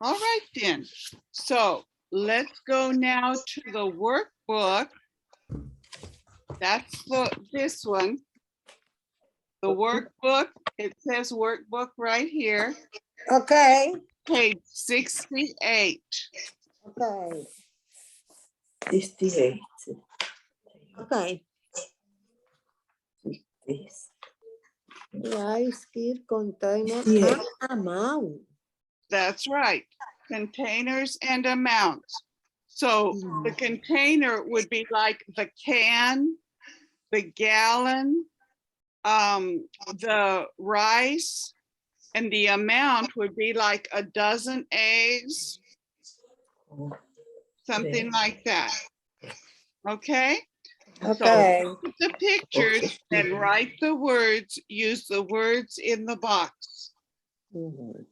Speaker 1: All right then. So let's go now to the workbook. That's this one. The workbook, it says workbook right here,
Speaker 4: Okay,
Speaker 1: page 68.
Speaker 4: okay,
Speaker 2: 68.
Speaker 4: okay.
Speaker 2: This.
Speaker 4: Rice kit container
Speaker 2: Yeah.
Speaker 4: and amount.
Speaker 1: That's right, containers and amounts. So the container would be like the can, the gallon, the rice, and the amount would be like a dozen eggs, something like that. Okay?
Speaker 4: Okay,
Speaker 1: So put the pictures and write the words, use the words in the box.
Speaker 4: mhm.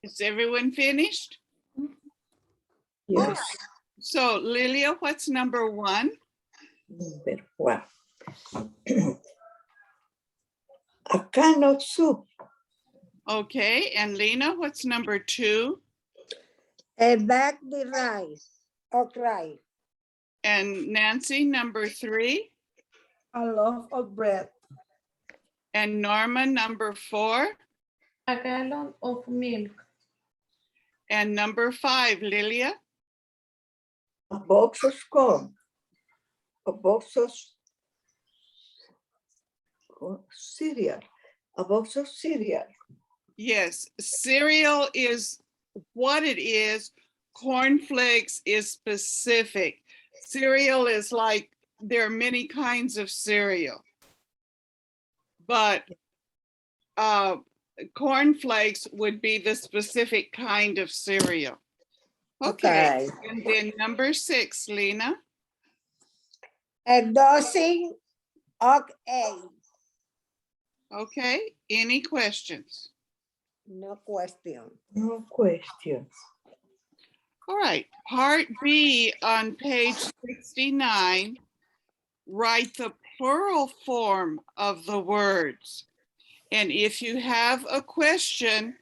Speaker 1: Is everyone finished?
Speaker 2: Yes.
Speaker 1: So Lilia, what's number 1?
Speaker 2: Number 1. A can of soup.
Speaker 1: Okay, and Lena, what's number 2?
Speaker 4: A bag the rice. Okay.
Speaker 1: And Nancy, number 3?
Speaker 5: A loaf of bread.
Speaker 1: And Norma, number 4?
Speaker 3: A gallon of milk.
Speaker 1: And number 5, Lilia?
Speaker 2: A box of corn. A box of cereal. A box of cereal.
Speaker 1: Yes, cereal is what it is. Cornflakes is specific. Cereal is like, there are many kinds of cereal. But cornflakes would be the specific kind of cereal. Okay, and then number 6, Lena.
Speaker 4: A dozen of eggs.
Speaker 1: Okay, any questions?
Speaker 4: No question.
Speaker 2: No questions.
Speaker 1: All right, part B on page 69, write the plural form of the words. And if you have a question,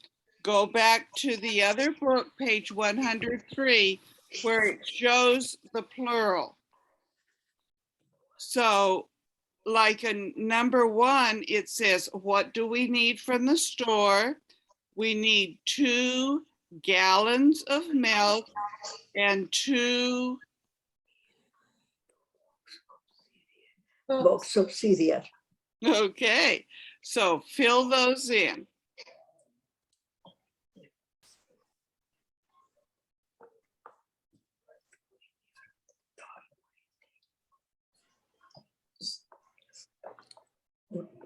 Speaker 1: go back to the other book, page 103, where it shows the plural. So like in number 1, it says, what do we need from the store? We need 2 gallons of milk and 2
Speaker 2: Box of cereal.
Speaker 1: Okay, so fill those in.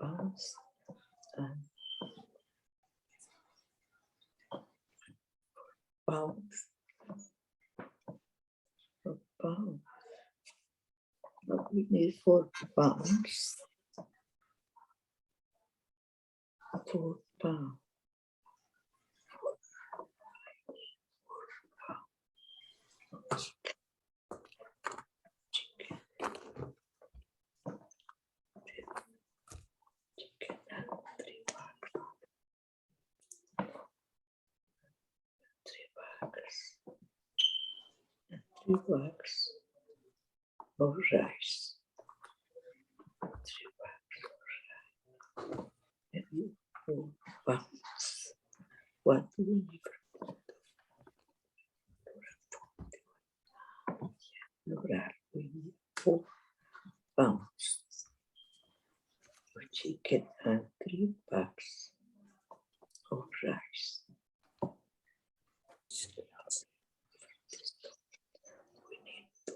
Speaker 2: Pounds and pounds. Pounds. What we need 4 pounds. 4 pounds. Chicken and 3 bags. 3 bags. And 3 bags of rice. 3 bags of rice. And 4 pounds. What do we need? Lograr, we need 4 pounds of chicken and 3 bags of rice. We need to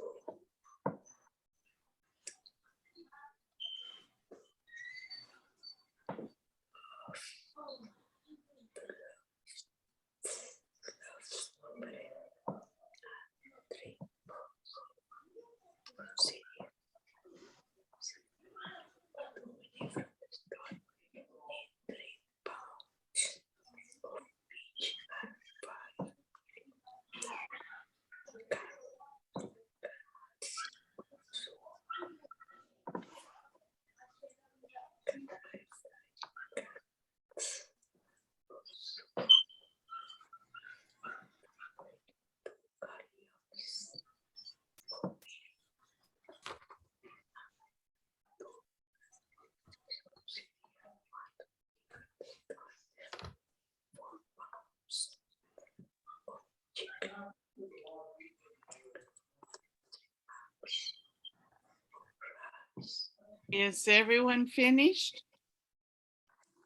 Speaker 1: Is everyone finished?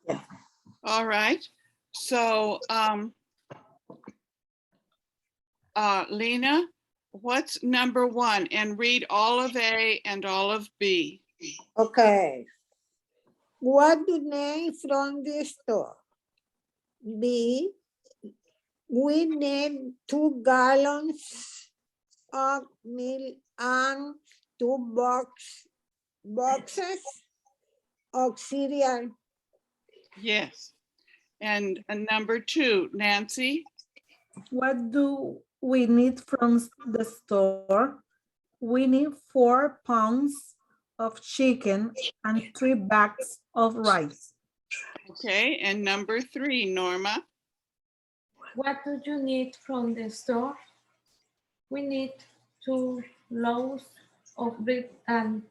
Speaker 2: Yeah.
Speaker 1: All right. So, Lena, what's number 1? And read all of A and all of B.
Speaker 4: Okay. What do you need from the store? B. We need 2 gallons of milk and 2 boxes of cereal.
Speaker 1: Yes. And number 2, Nancy?
Speaker 5: What do we need from the store? We need 4 pounds of chicken and 3 bags of rice.
Speaker 1: Okay, and number 3, Norma?
Speaker 3: What do you need from the store? We need 2 loaves of bread and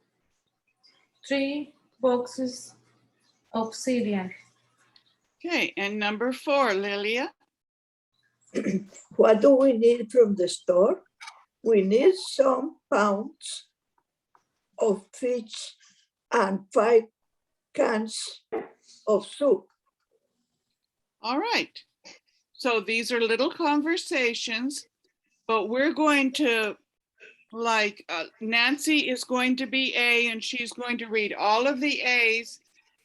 Speaker 3: 3 boxes of cereal.
Speaker 1: Okay, and number 4, Lilia?
Speaker 2: What do we need from the store? We need some pounds of fish and 5 cans of soup.
Speaker 1: All right. So these are little conversations, but we're going to, like, Nancy is going to be A and she's going to read all of the A's,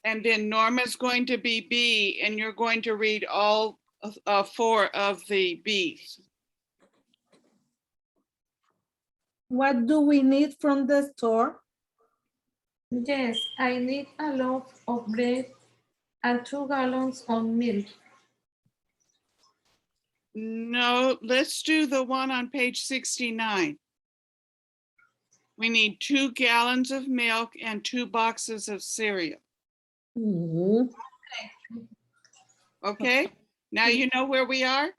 Speaker 1: and then Norma's going to be B and you're going to read all 4 of the B's.
Speaker 5: What do we need from the store?
Speaker 3: Yes, I need a loaf of bread and 2 gallons of milk.
Speaker 1: No, let's do the one on page 69. We need 2 gallons of milk and 2 boxes of cereal.
Speaker 4: Mhm.
Speaker 1: Okay, now you know where we are.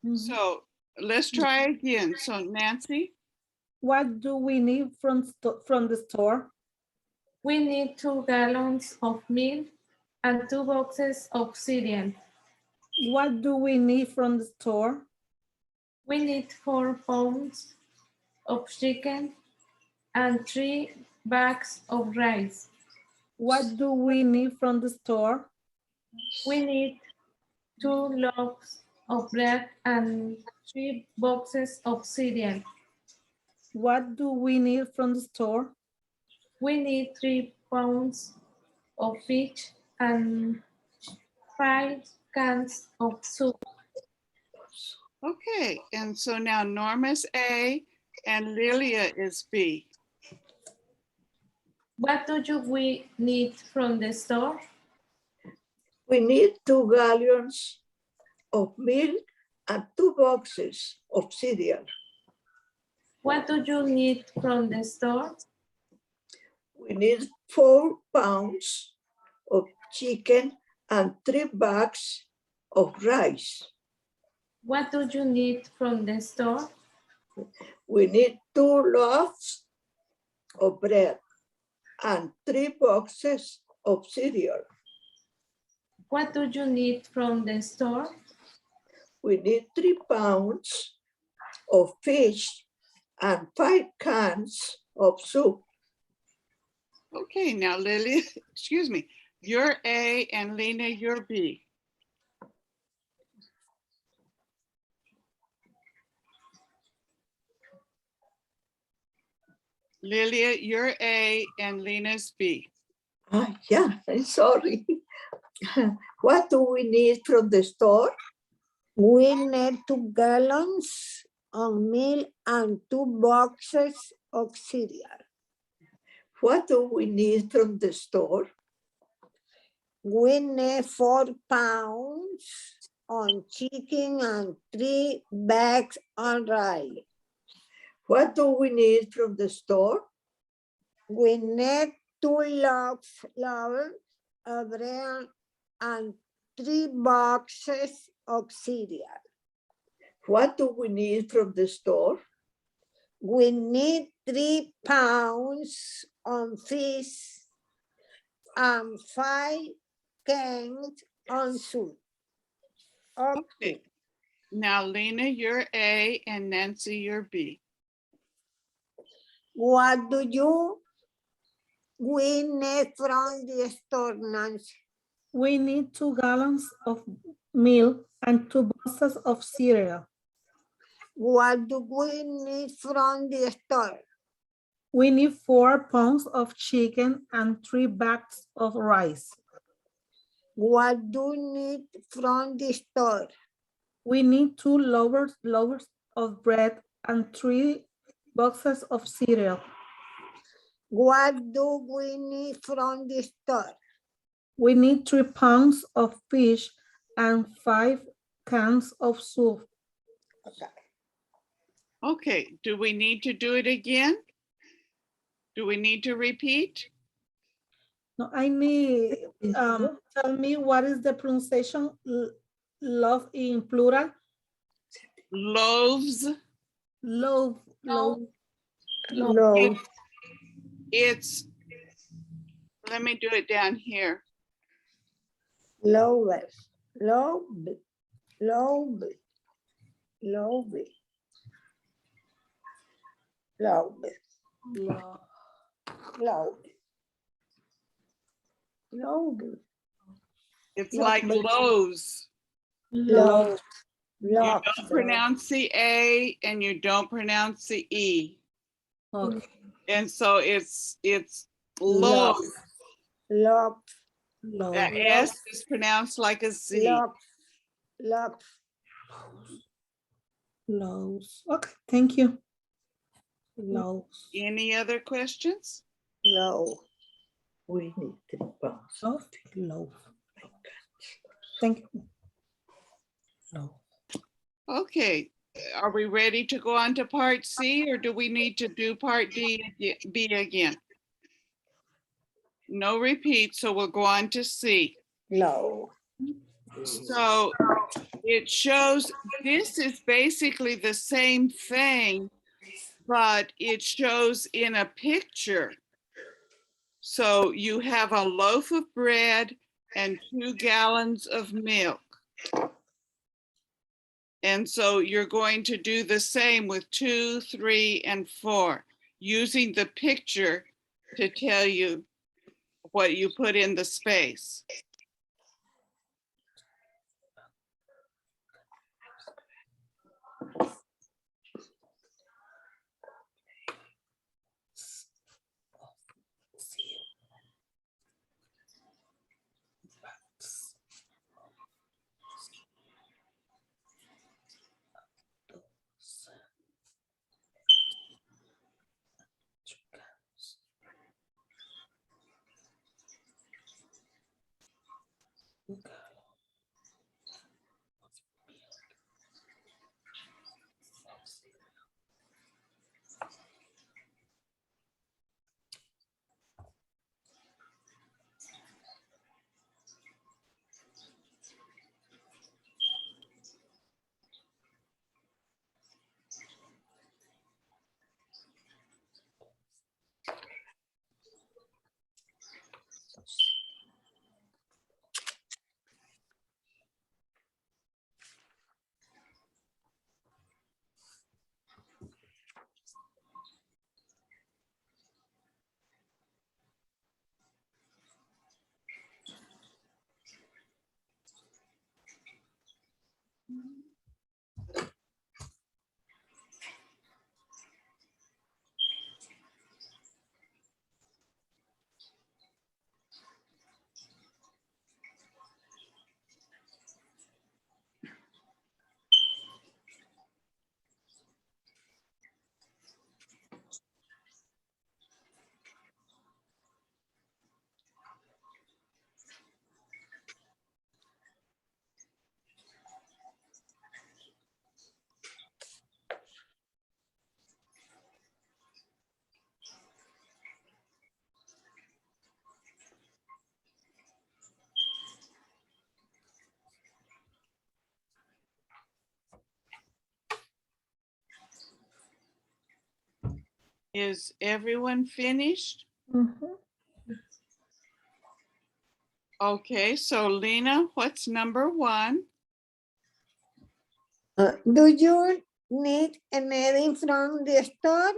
Speaker 5: Mhm.
Speaker 1: So let's try again. So Nancy,
Speaker 5: What do we need from the store?
Speaker 3: We need 2 gallons of milk and 2 boxes of cereal.
Speaker 5: What do we need from the store?
Speaker 3: We need 4 pounds of chicken and 3 bags of rice.
Speaker 5: What do we need from the store?
Speaker 3: We need 2 loaves of bread and 3 boxes of cereal.
Speaker 5: What do we need from the store?
Speaker 3: We need 3 pounds of fish and 5 cans of soup.
Speaker 1: okay. And so now Norma's A and Lilia is B.
Speaker 3: What we need from the store?
Speaker 2: We need 2 gallons of milk and 2 boxes of cereal.
Speaker 3: What do you need from the store?
Speaker 2: We need 4 pounds of chicken and 3 bags of rice.
Speaker 3: What do you need from the store?
Speaker 2: We need 2 loaves of bread and 3 boxes of cereal.
Speaker 3: What do you need from the store?
Speaker 2: We need 3 pounds of fish and 5 cans of soup.
Speaker 1: Okay, now Lilia, excuse me, you're A and Lena, you're B. Lilia, you're A and Lena's B.
Speaker 2: Yeah, I'm sorry. What do we need from the store?
Speaker 4: We need 2 gallons of milk and 2 boxes of cereal.
Speaker 2: What do we need from the store?
Speaker 4: We need 4 pounds on chicken and 3 bags of rice.
Speaker 2: What do we need from the store?
Speaker 4: We need 2 loaves of bread and 3 boxes of cereal.
Speaker 2: What do we need from the store?
Speaker 4: We need 3 pounds of fish and 5 cans of soup.
Speaker 1: Okay. Now Lena, you're A and Nancy, you're B.
Speaker 4: What do we need from the store, Nancy?
Speaker 5: We need 2 gallons of milk and 2 boxes of cereal.
Speaker 4: What do we need from the store?
Speaker 5: We need 4 pounds of chicken and 3 bags of rice.
Speaker 4: What do we need from the store?
Speaker 5: We need 2 loaves of bread and 3 boxes of cereal.
Speaker 4: What do we need from the store?
Speaker 5: We need 3 pounds of fish and 5 cans of soup.
Speaker 1: Okay, do we need to do it again? Do we need to repeat?
Speaker 5: No, I need, tell me what is the pronunciation, love in plural?
Speaker 1: Loaves.
Speaker 5: Loaf.
Speaker 4: No.
Speaker 1: It's, let me do it down here.
Speaker 4: Loaves.
Speaker 1: It's like loaves.
Speaker 4: Loaves.
Speaker 1: You don't pronounce the A and you don't pronounce the E.
Speaker 5: Okay.
Speaker 1: And so it's loaves.
Speaker 4: Loaves.
Speaker 1: The S is pronounced like a Z.
Speaker 5: Loaves. Okay, thank you. Loaves.
Speaker 1: Any other questions?
Speaker 4: No.
Speaker 2: We need 3 pounds.
Speaker 5: Loaf. Loaf. Thank you. Loaf.
Speaker 1: Okay, are we ready to go on to part C or do we need to do part B again? No repeat, so we'll go on to C.
Speaker 4: No.
Speaker 1: So it shows, this is basically the same thing, but it shows in a picture. So you have a loaf of bread and 2 gallons of milk. And so you're going to do the same with 2, 3, and 4, using the picture to tell you what you put in the space. Is everyone finished?
Speaker 5: Mhm.
Speaker 1: Okay, so Lena, what's number 1?
Speaker 4: Do you need anything from the store?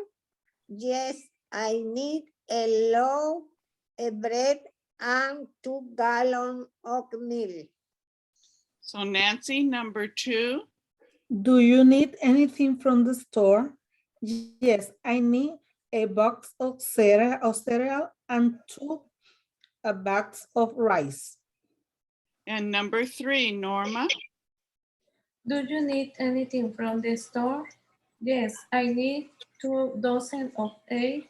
Speaker 4: Yes, I need a loaf of bread and 2 gallons of milk.
Speaker 1: So Nancy, number 2.
Speaker 5: Do you need anything from the store? Yes, I need a box of cereal and 2 bags of rice.
Speaker 1: And number 3, Norma.
Speaker 3: Do you need anything from the store? Yes, I need 2 dozen of eggs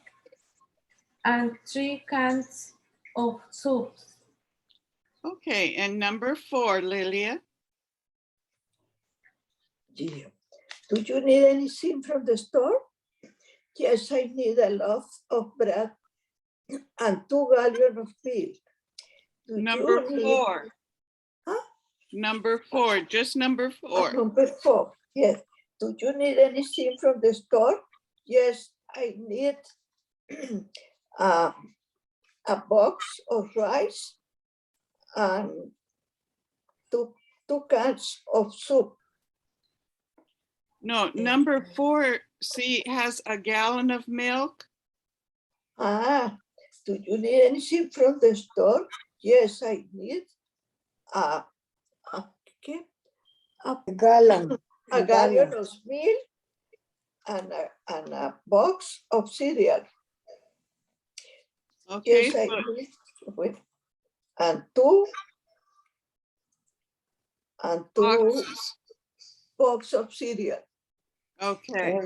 Speaker 3: and 3 cans of soup.
Speaker 1: Okay, and number 4, Lilia.
Speaker 2: Yeah. Do you need anything from the store? Yes, I need a loaf of bread and 2 gallons of milk. Do
Speaker 1: Number
Speaker 2: you need-
Speaker 1: 4.
Speaker 2: Huh?
Speaker 1: Number 4, just number 4.
Speaker 2: Number 4, yes. Do you need anything from the store? Yes, I need a box of rice and two cans of soup.
Speaker 1: No, number 4, see, has a gallon of milk.
Speaker 2: Do you need anything from the store? Yes, I need a
Speaker 4: Gallon.
Speaker 2: gallon of milk and a box of cereal.
Speaker 1: Okay,
Speaker 2: Yes, I
Speaker 1: so
Speaker 2: need and two
Speaker 1: boxes.
Speaker 2: box of cereal.
Speaker 1: Okay,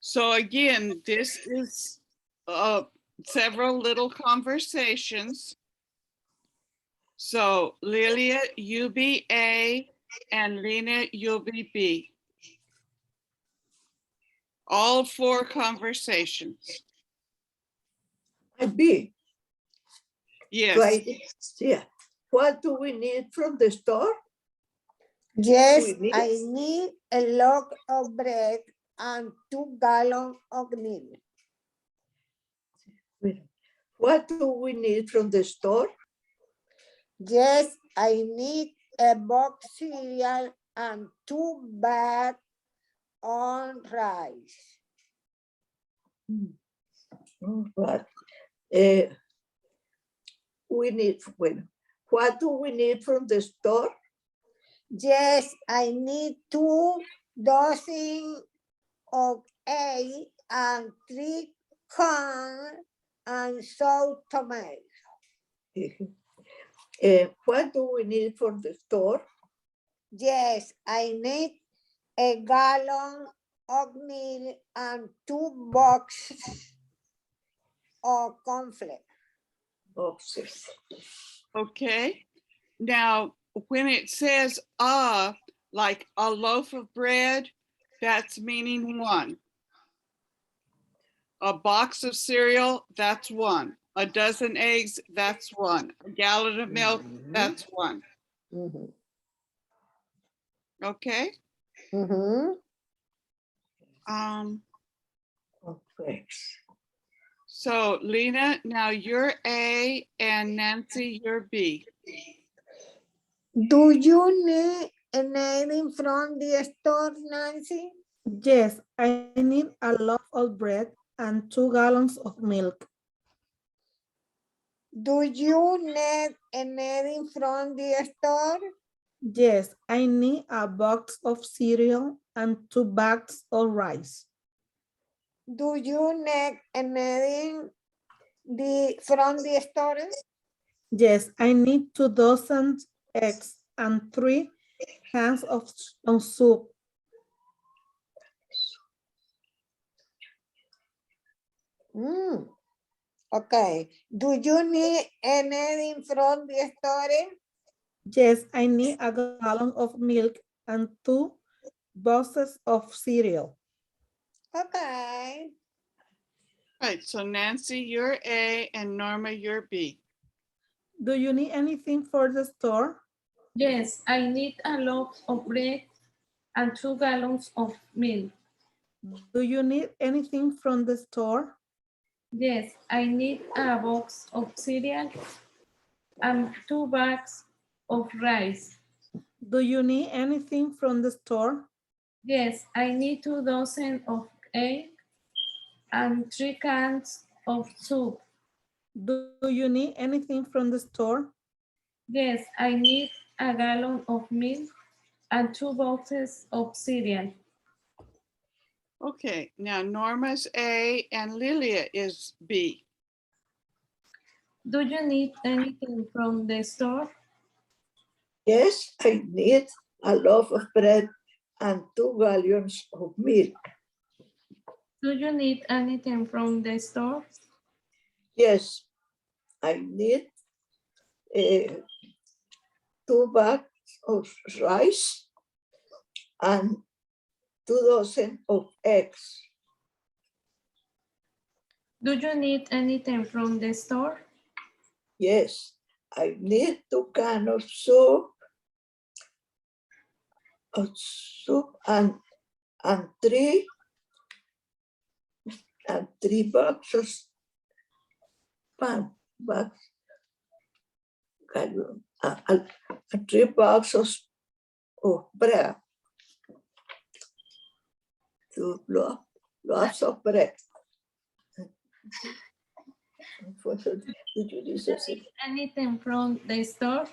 Speaker 1: so again, this is several little conversations. So Lilia, you be A, and Lena, you'll be B. All 4 conversations.
Speaker 2: And B.
Speaker 1: Yes,
Speaker 2: Right. Yeah. What do we need from the store?
Speaker 4: Yes,
Speaker 2: we need?
Speaker 4: I need a loaf of bread and 2 gallons of milk.
Speaker 2: What do we need from the store?
Speaker 4: Yes, I need a box cereal and 2 bags on rice.
Speaker 2: But we need, well, what do we need from the store?
Speaker 4: Yes, I need 2 dozen of eggs and 3 corn and some tomatoes.
Speaker 2: What do we need from the store?
Speaker 4: Yes, I need a gallon of milk and 2 boxes of cornflakes.
Speaker 2: Boxes.
Speaker 1: Okay. Now, when it says like a loaf of bread, that's meaning 1. A box of cereal, that's 1. A dozen eggs, that's 1. A gallon of milk, that's 1.
Speaker 4: Mhm.
Speaker 1: Okay.
Speaker 4: Mhm.
Speaker 2: Complex.
Speaker 1: So Lena, now you're A and Nancy, you're B.
Speaker 4: Do you need anything from the store, Nancy?
Speaker 5: Yes, I need a loaf of bread and 2 gallons of milk.
Speaker 4: Do you need anything from the store?
Speaker 5: Yes, I need a box of cereal and 2 bags of rice.
Speaker 4: Do you need anything from the store?
Speaker 5: Yes, I need 2 dozen eggs and 3 cans of soup.
Speaker 4: Okay. Do you need anything from the store?
Speaker 5: Yes, I need a gallon of milk and 2 boxes of cereal.
Speaker 4: Okay.
Speaker 1: Right, so Nancy, you're A and Norma, you're B.
Speaker 5: Do you need anything for the store?
Speaker 3: Yes, I need a loaf of bread and 2 gallons of milk.
Speaker 5: Do you need anything from the store?
Speaker 3: Yes, I need a box of cereal and 2 bags of rice.
Speaker 5: Do you need anything from the store?
Speaker 3: Yes, I need 2 dozen of eggs and 3 cans of soup.
Speaker 5: Do you need anything from the store?
Speaker 3: Yes, I need a gallon of milk and 2 boxes of cereal.
Speaker 1: Okay, now Norma's A and Lilia is B.
Speaker 3: Do you need anything from the store?
Speaker 2: Yes, I need a loaf of bread and 2 gallons of milk.
Speaker 3: Do you need anything from the store?
Speaker 2: Yes, I need 2 bags of rice and 2 dozen of eggs.
Speaker 3: Do you need anything from the store?
Speaker 2: Yes, I need 2 cans of soup and 3 boxes bags, 3 boxes of bread. 2 loaves of bread.
Speaker 3: Anything from the store?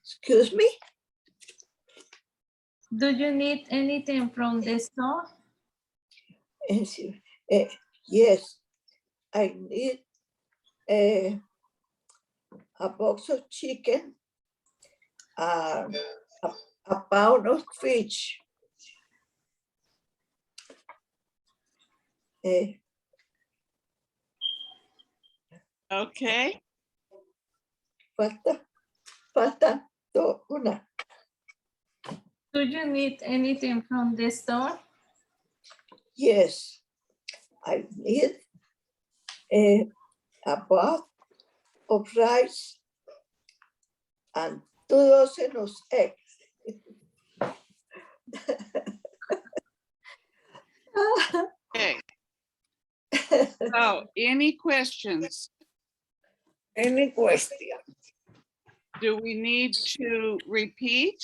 Speaker 2: Excuse me?
Speaker 3: Do you need anything from the store?
Speaker 2: Yes, I need a box of chicken, a pound of fish,
Speaker 1: Okay,
Speaker 2: falta una.
Speaker 3: Do you need anything from the store?
Speaker 2: Yes, I need a pot of rice and 2 dozen of eggs.
Speaker 1: Okay. So, any questions?
Speaker 2: Any question?
Speaker 1: Do we need to repeat?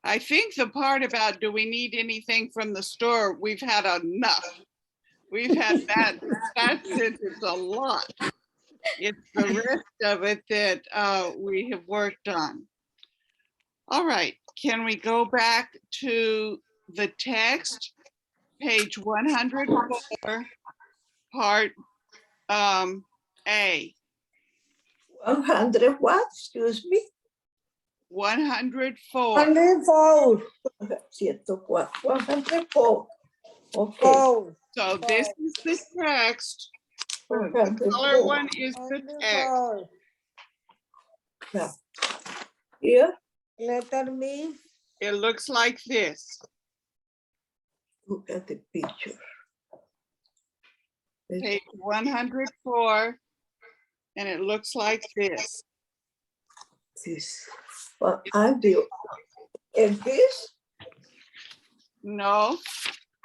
Speaker 1: I think the part about do we need anything from the store, we've had enough. We've had that sentence a lot. It's the rest of it that we have worked on. All right, can we go back to the text, page 104, part A,
Speaker 2: 100 what? Excuse me.
Speaker 1: 104.
Speaker 4: 104.
Speaker 2: 104. 104. Okay.
Speaker 4: Four.
Speaker 1: So this is the text. The color
Speaker 2: 104.
Speaker 1: one is the text.
Speaker 4: 104.
Speaker 2: Yeah. Here,
Speaker 4: Letter B.
Speaker 1: It looks like this.
Speaker 2: look at the picture.
Speaker 1: Page 104, and it looks like this.
Speaker 2: This. What I do. And this,
Speaker 1: No,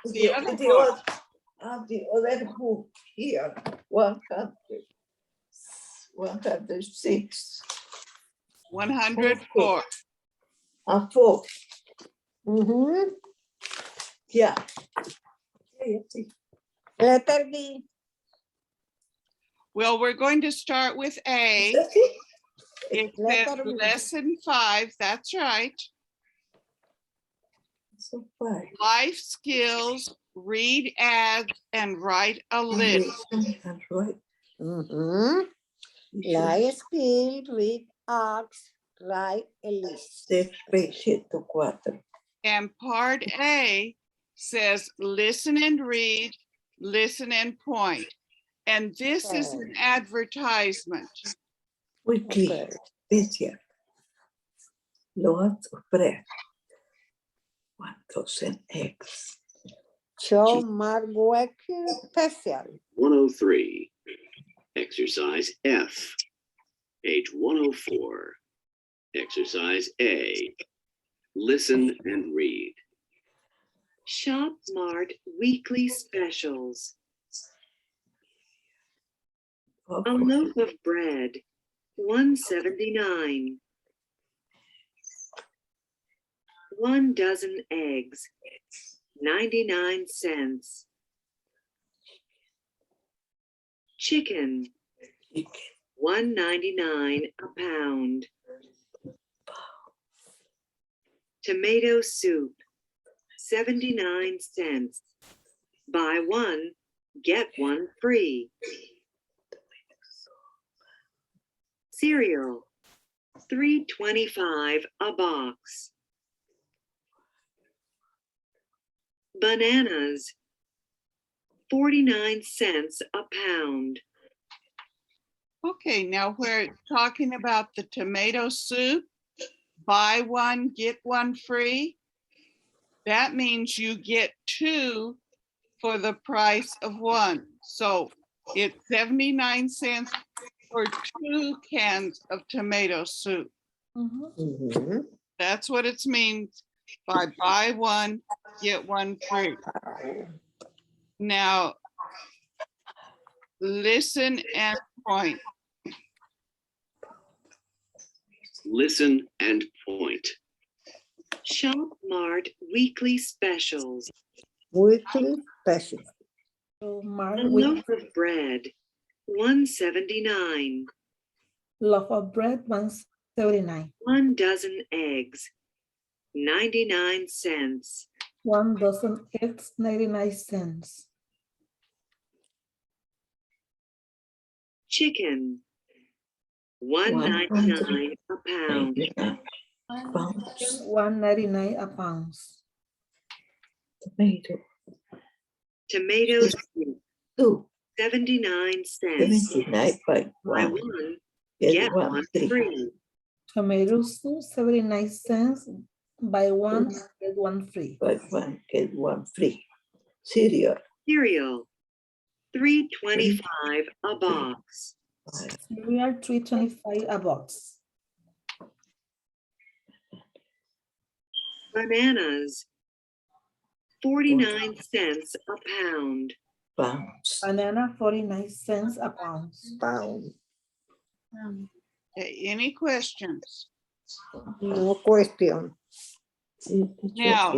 Speaker 2: the
Speaker 1: other
Speaker 2: other, the other book here, 100, 106.
Speaker 1: 104.
Speaker 2: And 4.
Speaker 4: Mhm.
Speaker 2: Yeah. Yeah, see.
Speaker 4: Letter B.
Speaker 1: Well, we're going to start with A.
Speaker 2: That's it.
Speaker 1: It says
Speaker 4: Letter B.
Speaker 1: lesson 5, that's right.
Speaker 2: So fine.
Speaker 1: Life skills, read ads, and write a list.
Speaker 2: And right.
Speaker 4: Mhm. Life skill, read arts, write a list.
Speaker 2: Page 104.
Speaker 1: And part A says listen and read, listen and point. And this is an advertisement.
Speaker 2: Weekly,
Speaker 4: Okay.
Speaker 2: special. Loads of bread. 1,000 eggs.
Speaker 4: Show Mark working special.
Speaker 6: 103. Exercise F. Page 104. Exercise A. Listen and read.
Speaker 7: Shop Mart weekly specials. A loaf of bread, $1.79. 1 dozen eggs, 99 cents. Chicken, $1.99 a pound. Tomato soup, 79 cents. Buy one, get one free. Cereal, $3.25 a box. Bananas, 49 cents a pound.
Speaker 1: Okay, now we're talking about the tomato soup. Buy one, get one free. That means you get 2 for the price of 1. So it's 79 cents for 2 cans of tomato soup.
Speaker 5: Mhm.
Speaker 4: Mhm.
Speaker 1: That's what it means by buy one, get one free. Now, listen and point.
Speaker 6: Listen and point.
Speaker 7: Shop Mart weekly specials.
Speaker 4: Weekly special.
Speaker 5: So Mark,
Speaker 7: A loaf of bread, $1.79.
Speaker 5: loaf of bread, 1.79.
Speaker 7: 1 dozen eggs, 99 cents.
Speaker 5: 1 dozen eggs, 99 cents.
Speaker 7: Chicken, $1.99 a pound.
Speaker 2: Pounds.
Speaker 5: 1.99 a pound.
Speaker 2: Tomato.
Speaker 7: Tomato soup,
Speaker 2: 2.
Speaker 7: 79 cents.
Speaker 2: 79 by
Speaker 7: Buy
Speaker 2: 1.
Speaker 7: one,
Speaker 2: Get
Speaker 7: get
Speaker 2: 1
Speaker 7: one
Speaker 2: free.
Speaker 7: free.
Speaker 5: Tomato soup, 79 cents. Buy one, get one free.
Speaker 2: Buy 1, get 1 free. Cereal.
Speaker 7: Cereal, $3.25 a box.
Speaker 5: Cereal, $3.25 a box.
Speaker 7: Bananas, 49 cents a pound.
Speaker 2: Pounds.
Speaker 5: Banana, 49 cents a pound.
Speaker 4: Pound.
Speaker 1: Okay, any questions?
Speaker 4: No question.
Speaker 1: Now,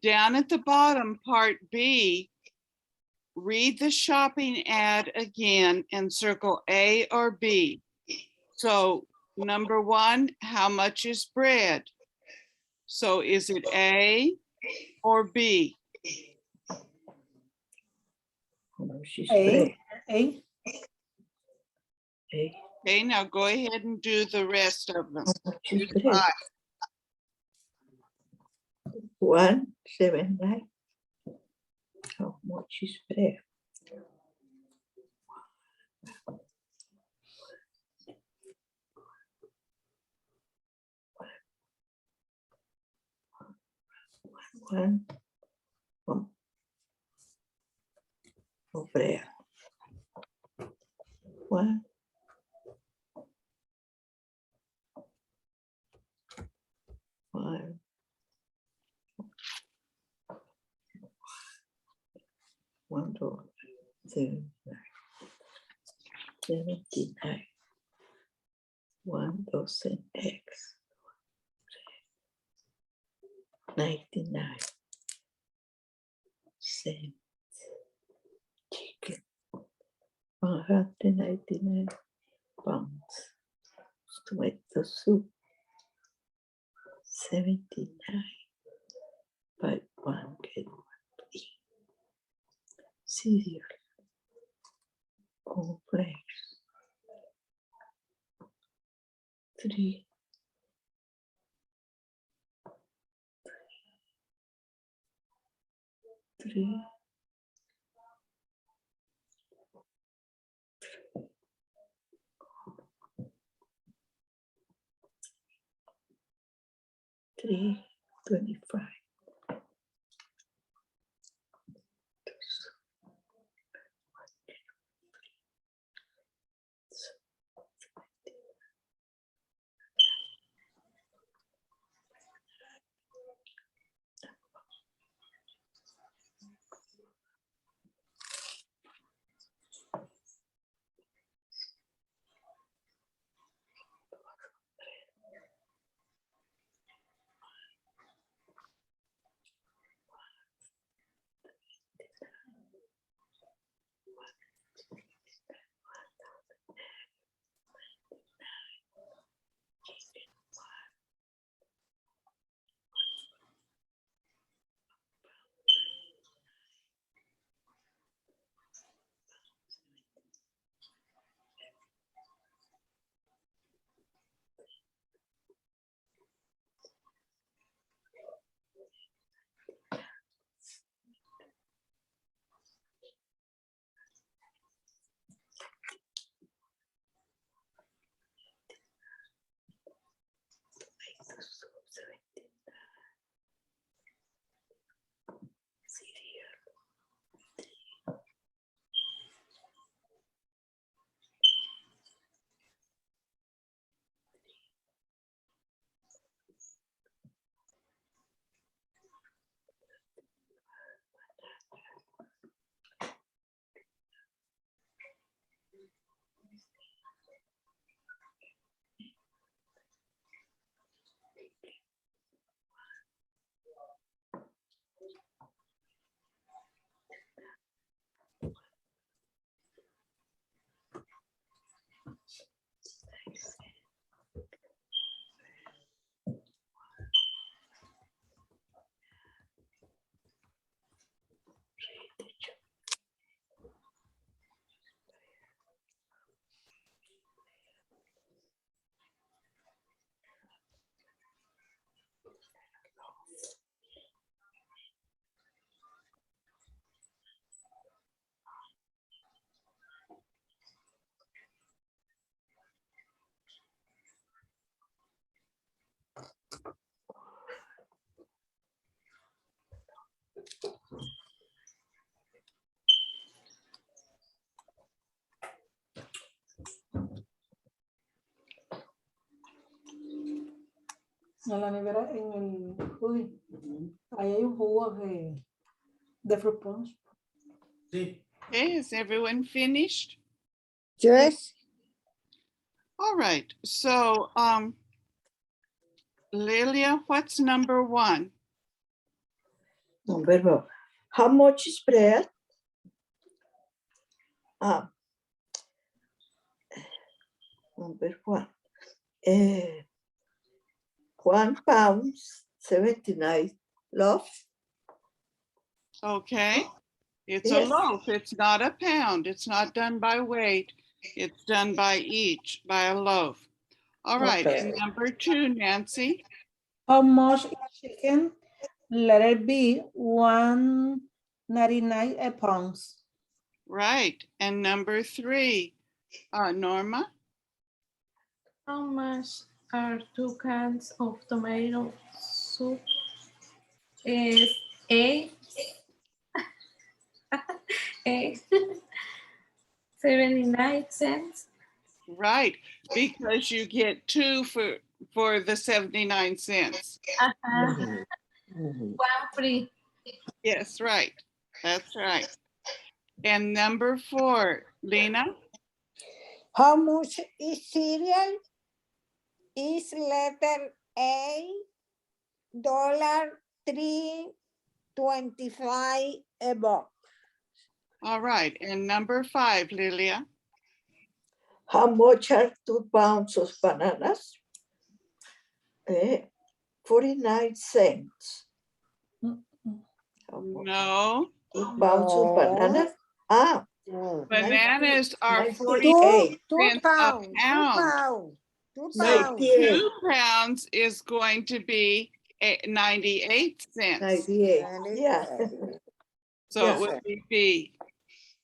Speaker 1: down at the bottom, part B, read the shopping ad again and circle A or B. So number one, how much is bread? So is it A or B?
Speaker 2: She's
Speaker 5: A, A,
Speaker 1: Okay, now go ahead and do the rest of them.
Speaker 2: She's
Speaker 1: Do five.
Speaker 2: 179. How much is bread? One of bread. One. One. $1. 79. 1 dozen eggs. 99 cents. Chicken. 199 pounds. Tomato soup. 79. Buy one, get one free. Cereal. Cornflakes. 3. 3. 3.25.
Speaker 5: En la nevera, en el hoodie. Ahí hay un jugo de fruit punch.
Speaker 1: Okay, is everyone finished?
Speaker 4: Yes.
Speaker 1: All right, so Lilia, what's number 1?
Speaker 2: Number 1. How much is bread? Number 1. 1 pound 79 loaves.
Speaker 1: Okay, it's a
Speaker 2: Yes.
Speaker 1: loaf. It's not a pound. It's not done by weight. It's done by each, by a loaf. All right,
Speaker 2: Okay.
Speaker 1: and number 2, Nancy.
Speaker 5: How much is chicken? Let it be $1.99 a pound.
Speaker 1: Right, and number 3, Norma.
Speaker 3: How much are 2 cans of tomato soup? Is a 79 cents.
Speaker 1: Right, because you get 2 for the 79 cents.
Speaker 2: Mhm.
Speaker 3: 1 free.
Speaker 1: Yes, right. That's right. And number 4, Lena.
Speaker 4: How much is cereal? Is letter A $3.25 a box.
Speaker 1: All right, and number 5, Lilia.
Speaker 2: How much are 2 pounds of bananas? 49 cents. How much?
Speaker 1: No,
Speaker 2: 2 pounds of bananas?
Speaker 1: bananas are 40
Speaker 2: 98.
Speaker 4: Two
Speaker 1: cents a
Speaker 4: pounds.
Speaker 1: pound.
Speaker 4: Two
Speaker 1: So
Speaker 4: pounds.
Speaker 2: 98.
Speaker 1: 2 pounds is going to be 98 cents.
Speaker 2: 98. Yeah.
Speaker 1: So
Speaker 2: Yeah.
Speaker 1: it would be B.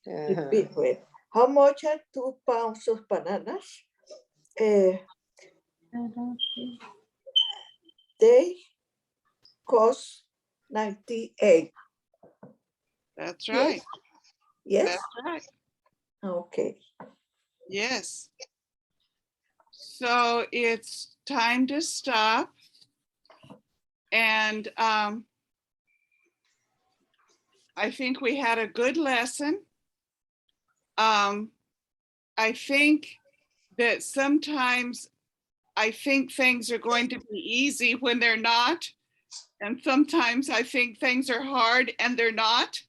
Speaker 2: Repeat with. How much are 2 pounds of bananas? They cost 98.
Speaker 1: That's right.
Speaker 2: Yes.
Speaker 1: That's right.
Speaker 2: Okay.
Speaker 1: Yes. So it's time to stop. And I think we had a good lesson. I think that sometimes I think things are going to be easy when they're not. And sometimes I think things are hard and they're not.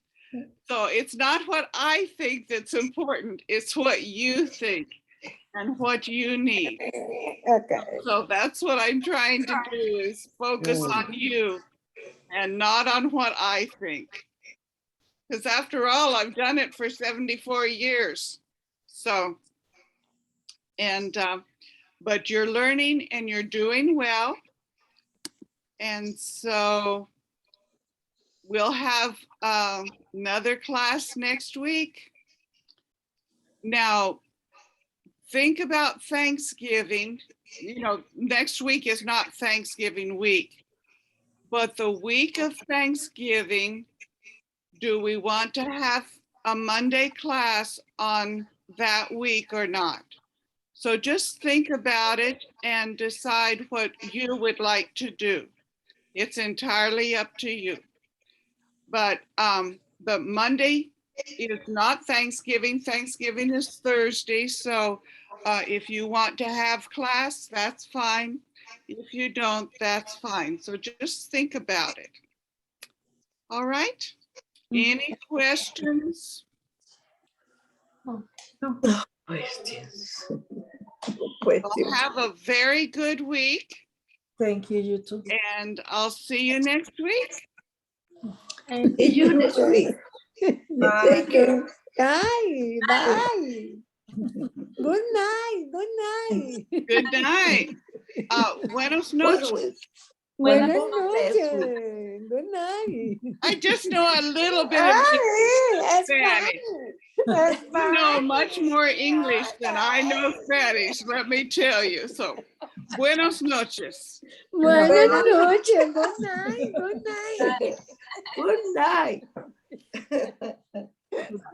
Speaker 1: So it's not what I think that's important. It's what you think and what you need.
Speaker 4: Okay.
Speaker 1: So that's what I'm trying to do is focus on you and not on what I think. Because after all, I've done it for 74 years. So, and, but you're learning and you're doing well. And so we'll have another class next week. Now, think about Thanksgiving. You know, next week is not Thanksgiving week, but the week of Thanksgiving, do we want to have a Monday class on that week or not? So just think about it and decide what you would like to do. It's entirely up to you. But Monday is not Thanksgiving. Thanksgiving is Thursday. So if you want to have class, that's fine. If you don't, that's fine. So just think about it. All right. Any questions?
Speaker 2: Questions.
Speaker 1: Well, have a very good week.
Speaker 5: Thank you, you too.
Speaker 1: And I'll see you next week.
Speaker 2: See you next week. Thank you.
Speaker 4: Bye. Bye. Good night. Good night.
Speaker 1: Good night. Buenos noches.
Speaker 4: Buenas
Speaker 2: noches.
Speaker 4: noches. Good night.
Speaker 1: I just know a little bit of
Speaker 4: Ay,
Speaker 1: Spanish. You know much more English than I know Spanish, let me tell you. So, buenos noches.
Speaker 4: Buenas noches. Good night. Good night.
Speaker 2: Good night.